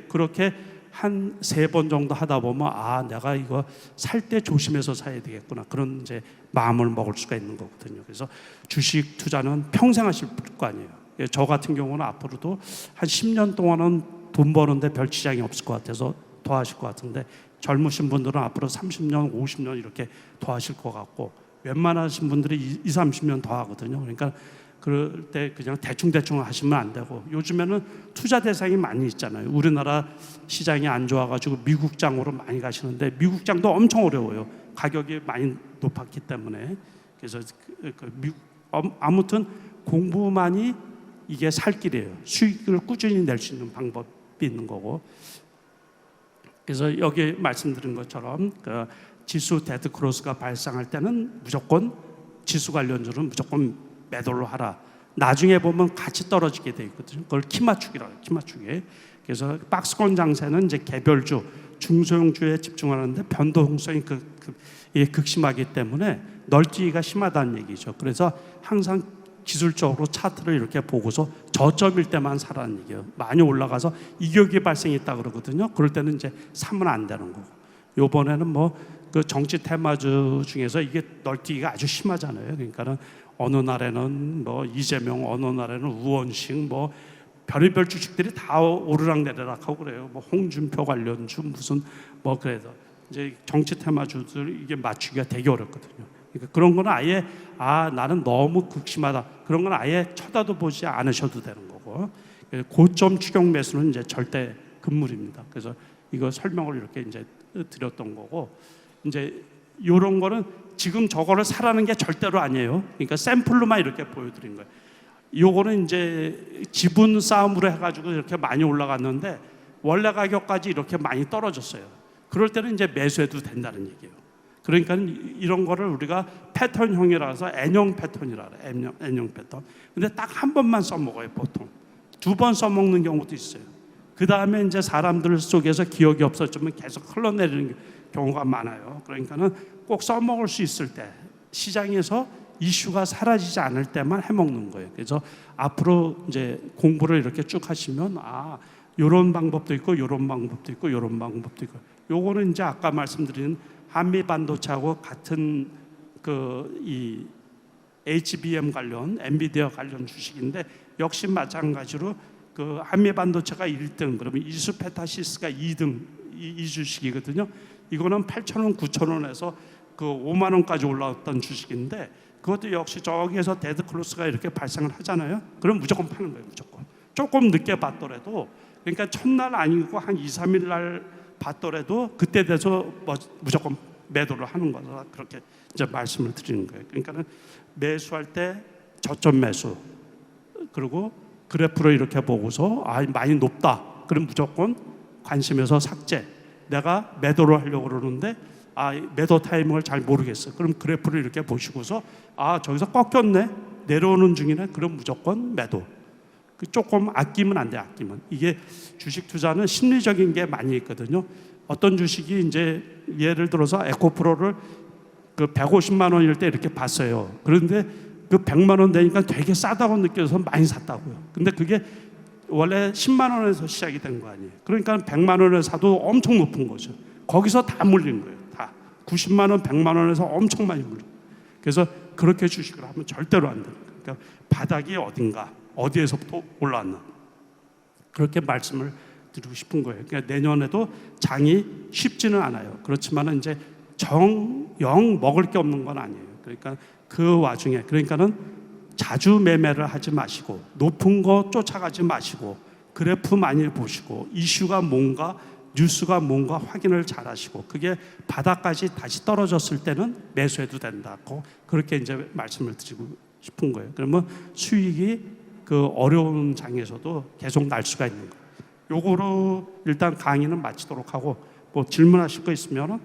그렇게 한 3번 정도 하다 보면 아, 내가 이거 살 때 조심해서 사야 되겠구나, 그런 이제 마음을 먹을 수가 있는 거거든요. 그래서 주식 투자는 평생 하실 거 아니에요. 저 같은 경우는 앞으로도 한 10년 동안은 돈 버는데 별 지장이 없을 것 같아서 더 하실 것 같은데, 젊으신 분들은 앞으로 30년, 50년 이렇게 더 하실 것 같고, 웬만하신 분들이 20, 30년 더 하거든요. 그러니까 그럴 때 그냥 대충 하시면 안 되고, 요즘에는 투자 대상이 많이 있잖아요. 우리나라 시장이 안 좋아가지고 미국장으로 많이 가시는데, 미국장도 엄청 어려워요. 가격이 많이 높았기 때문에. 그래서 아무튼 공부만이 이게 살 길이에요. 수익을 꾸준히 낼 수 있는 방법이 있는 거고. 그래서 여기 말씀드린 것처럼 그 지수 데드 크로스가 발생할 때는 무조건 지수 관련주는 무조건 매도를 하라. 나중에 보면 같이 떨어지게 돼 있거든요. 그걸 키 맞추기라고 해요. 키 맞추기. 그래서 박스권 장세는 이제 개별주, 중소형주에 집중하는데 변동성이 극심하기 때문에 널뛰기가 심하다는 얘기죠. 그래서 항상 기술적으로 차트를 이렇게 보고서 저점일 때만 사라는 얘기예요. 많이 올라가서 이격이 발생했다 그러거든요. 그럴 때는 이제 사면 안 되는 거고. 요번에는 뭐 그 정치 테마주 중에서 이게 널뛰기가 아주 심하잖아요. 그러니까는 어느 날에는 뭐 이재명, 어느 날에는 우원식, 뭐 별의별 주식들이 다 오르락내리락하고 그래요. 뭐 홍준표 관련주 무슨 뭐, 그래서 이제 정치 테마주들 이게 맞추기가 되게 어렵거든요. 그러니까 그런 거는 아예 나는 너무 극심하다, 그런 건 아예 쳐다도 보지 않으셔도 되는 거고, 고점 추격 매수는 이제 절대 금물입니다. 그래서 이거 설명을 이렇게 이제 드렸던 거고, 이제 이런 거는 지금 저거를 사라는 게 절대로 아니에요. 그러니까 샘플로만 이렇게 보여드린 거예요. 요거는 이제 지분 싸움으로 해가지고 이렇게 많이 올라갔는데 원래 가격까지 이렇게 많이 떨어졌어요. 그럴 때는 이제 매수해도 된다는 얘기예요. 그러니까 이런 거를 우리가 패턴형이라서 N형 패턴이라 그래요. N형 패턴. 근데 딱 한 번만 써먹어요. 보통 2번 써먹는 경우도 있어요. 그 다음에 이제 사람들 속에서 기억이 없어지면 계속 흘러내리는 경우가 많아요. 그러니까는 꼭 써먹을 수 있을 때, 시장에서 이슈가 사라지지 않을 때만 해먹는 거예요. 그래서 앞으로 이제 공부를 이렇게 쭉 하시면 이런 방법도 있고, 이런 방법도 있고, 이런 방법도 있고. 요거는 이제 아까 말씀드린 한미 반도체하고 같은 이 HBM 관련, 엔비디아 관련 주식인데, 역시 마찬가지로 그 한미 반도체가 1등, 그러면 이수페타시스가 2등 이 주식이거든요. 이거는 8,000원, 9,000원에서 그 5만 원까지 올라왔던 주식인데, 그것도 역시 저기에서 데드 클로스가 이렇게 발생을 하잖아요. 그럼 무조건 파는 거예요. 무조건. 조금 늦게 봤더라도, 그러니까 첫날 아니고 한 2, 3일 날 봤더라도 그때 돼서 무조건 매도를 하는 거다, 그렇게 이제 말씀을 드리는 거예요. 그러니까는 매수할 때 저점 매수, 그리고 그래프를 이렇게 보고서 많이 높다, 그럼 무조건 관심에서 삭제. 내가 매도를 하려고 그러는데 매도 타이밍을 잘 모르겠어, 그럼 그래프를 이렇게 보시고서 저기서 꺾였네, 내려오는 중이네, 그럼 무조건 매도. 조금 아끼면 안 돼. 아끼면. 이게 주식 투자는 심리적인 게 많이 있거든요. 어떤 주식이 이제 예를 들어서 에코프로를 그 150만 원일 때 이렇게 봤어요. 그런데 그 100만 원 되니까 되게 싸다고 느껴서 많이 샀다고요. 근데 그게 원래 10만 원에서 시작이 된 거 아니에요. 그러니까 100만 원을 사도 엄청 높은 거죠. 거기서 다 물린 거예요. 다 90만 원, 100만 원에서 엄청 많이 물린. 그래서 그렇게 주식을 하면 절대로 안 돼요. 그러니까 바닥이 어딘가, 어디에서부터 올라왔나, 그렇게 말씀을 드리고 싶은 거예요. 그러니까 내년에도 장이 쉽지는 않아요. 그렇지만 이제 영 먹을 게 없는 건 아니에요. 그러니까 그 와중에, 그러니까는 자주 매매를 하지 마시고 높은 거 쫓아가지 마시고 그래프 많이 보시고 이슈가 뭔가, 뉴스가 뭔가 확인을 잘 하시고, 그게 바닥까지 다시 떨어졌을 때는 매수해도 된다고, 그렇게 이제 말씀을 드리고 싶은 거예요. 그러면 수익이 그 어려운 장에서도 계속 날 수가 있는 거예요. 요거로 일단 강의는 마치도록 하고, 뭐 질문하실 거 있으면은.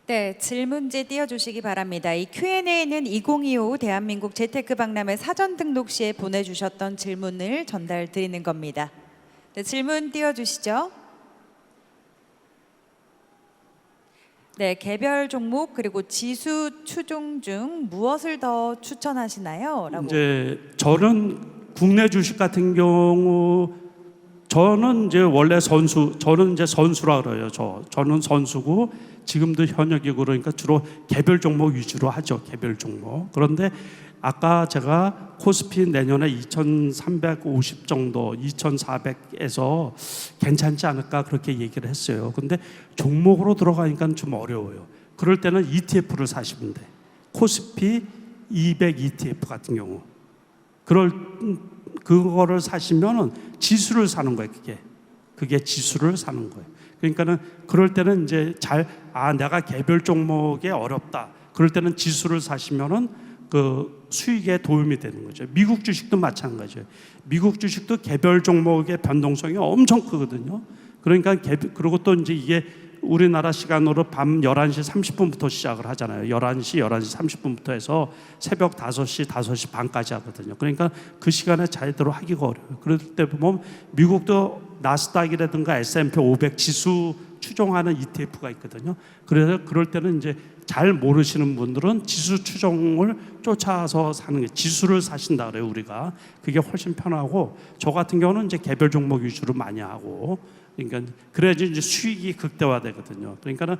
네, 질문지 띄워주시기 바랍니다. 이 Q&A는 2025 대한민국 재테크 박람회 사전 등록 시에 보내주셨던 질문을 전달 드리는 겁니다. 네, 질문 띄워주시죠. 네, 개별 종목 그리고 지수 추종 중 무엇을 더 추천하시나요? 라고. 이제 저는 국내 주식 같은 경우, 저는 이제 원래 저는 이제 선수라 그래요. 저는 선수고 지금도 현역이고, 그러니까 주로 개별 종목 위주로 하죠. 개별 종목. 그런데 아까 제가 코스피 내년에 2,350 정도, 2,400에서 괜찮지 않을까 그렇게 얘기를 했어요. 근데 종목으로 들어가니까 좀 어려워요. 그럴 때는 ETF를 사시면 돼. 코스피 200 ETF 같은 경우. 그거를 사시면은 지수를 사는 거예요. 그게 지수를 사는 거예요. 그러니까는 그럴 때는 이제 내가 개별 종목에 어렵다. 그럴 때는 지수를 사시면은 그 수익에 도움이 되는 거죠. 미국 주식도 마찬가지예요. 미국 주식도 개별 종목의 변동성이 엄청 크거든요. 그러니까 그리고 또 이제 이게 우리나라 시간으로 밤 11시 30분부터 시작을 하잖아요. 11시 30분부터 해서 새벽 5시, 5시 반까지 하거든요. 그러니까 그 시간에 제대로 하기가 어려워요. 그럴 때 보면 미국도 나스닥이라든가 S&P 500 지수 추종하는 ETF가 있거든요. 그래서 그럴 때는 이제 잘 모르시는 분들은 지수 추종을 쫓아서 사는 게, 지수를 사신다 그래요, 우리가. 그게 훨씬 편하고, 저 같은 경우는 이제 개별 종목 위주로 많이 하고, 그러니까 그래야지 이제 수익이 극대화되거든요. 그러니까는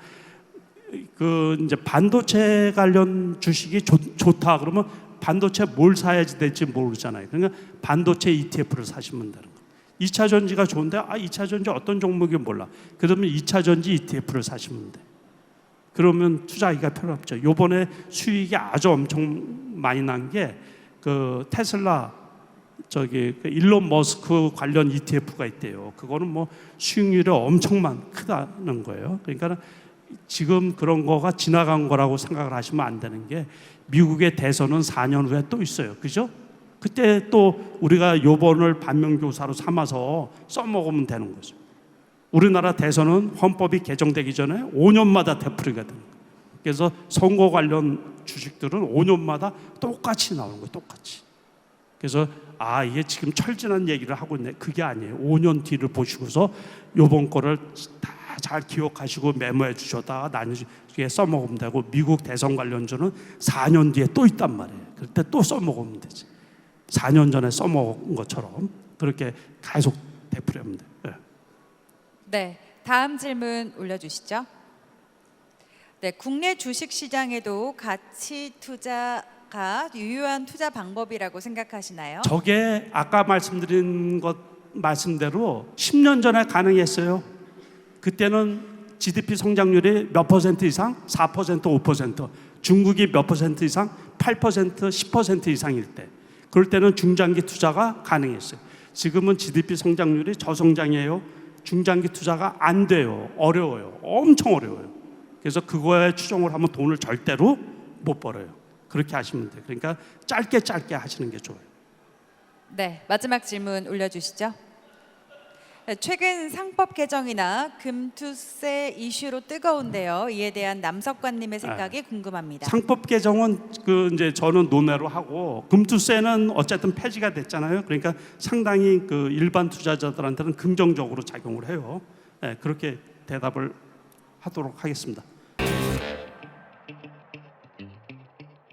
그 이제 반도체 관련 주식이 좋다 그러면 반도체 뭘 사야지 될지 모르잖아요. 그러니까 반도체 ETF를 사시면 되는 거예요. 2차 전지가 좋은데 2차 전지 어떤 종목이 몰라. 그러면 2차 전지 ETF를 사시면 돼. 그러면 투자하기가 필요 없죠. 요번에 수익이 아주 엄청 많이 난 게 그 테슬라 일론 머스크 관련 ETF가 있대요. 그거는 뭐 수익률이 엄청 크다는 거예요. 그러니까 지금 그런 거가 지나간 거라고 생각을 하시면 안 되는 게, 미국의 대선은 4년 후에 또 있어요. 그죠? 그때 또 우리가 요번을 반면교사로 삼아서 써먹으면 되는 거죠. 우리나라 대선은 헌법이 개정되기 전에 5년마다 되풀이가 되는 거예요. 그래서 선거 관련 주식들은 5년마다 똑같이 나오는 거예요. 똑같이. 그래서 이게 지금 철진한 얘기를 하고 있네. 그게 아니에요. 5년 뒤를 보시고서 요번 거를 다 잘 기억하시고 메모해 주셨다가 나중에 써먹으면 되고, 미국 대선 관련주는 4년 뒤에 또 있단 말이에요. 그때 또 써먹으면 되지. 4년 전에 써먹은 것처럼 그렇게 계속 되풀이하면 돼요. 네. 네, 다음 질문 올려주시죠. 네, 국내 주식 시장에도 가치 투자가 유효한 투자 방법이라고 생각하시나요? 저게 아까 말씀드린 것 말씀대로 10년 전에 가능했어요. 그때는 GDP 성장률이 몇 퍼센트 이상? 4%, 5%. 중국이 몇 퍼센트 이상? 8%, 10% 이상일 때. 그럴 때는 중장기 투자가 가능했어요. 지금은 GDP 성장률이 저성장이에요. 중장기 투자가 안 돼요. 어려워요. 엄청 어려워요. 그래서 그거에 추종을 하면 돈을 절대로 못 벌어요. 그렇게 하시면 돼요. 그러니까 짧게 하시는 게 좋아요. 네, 마지막 질문 올려주시죠. 네, 최근 상법 개정이나 금투세 이슈로 뜨거운데요. 이에 대한 남석관님의 생각이 궁금합니다. 상법 개정은 이제 저는 논외로 하고, 금투세는 어쨌든 폐지가 됐잖아요. 그러니까 상당히 그 일반 투자자들한테는 긍정적으로 작용을 해요. 네, 그렇게 대답을 하도록 하겠습니다.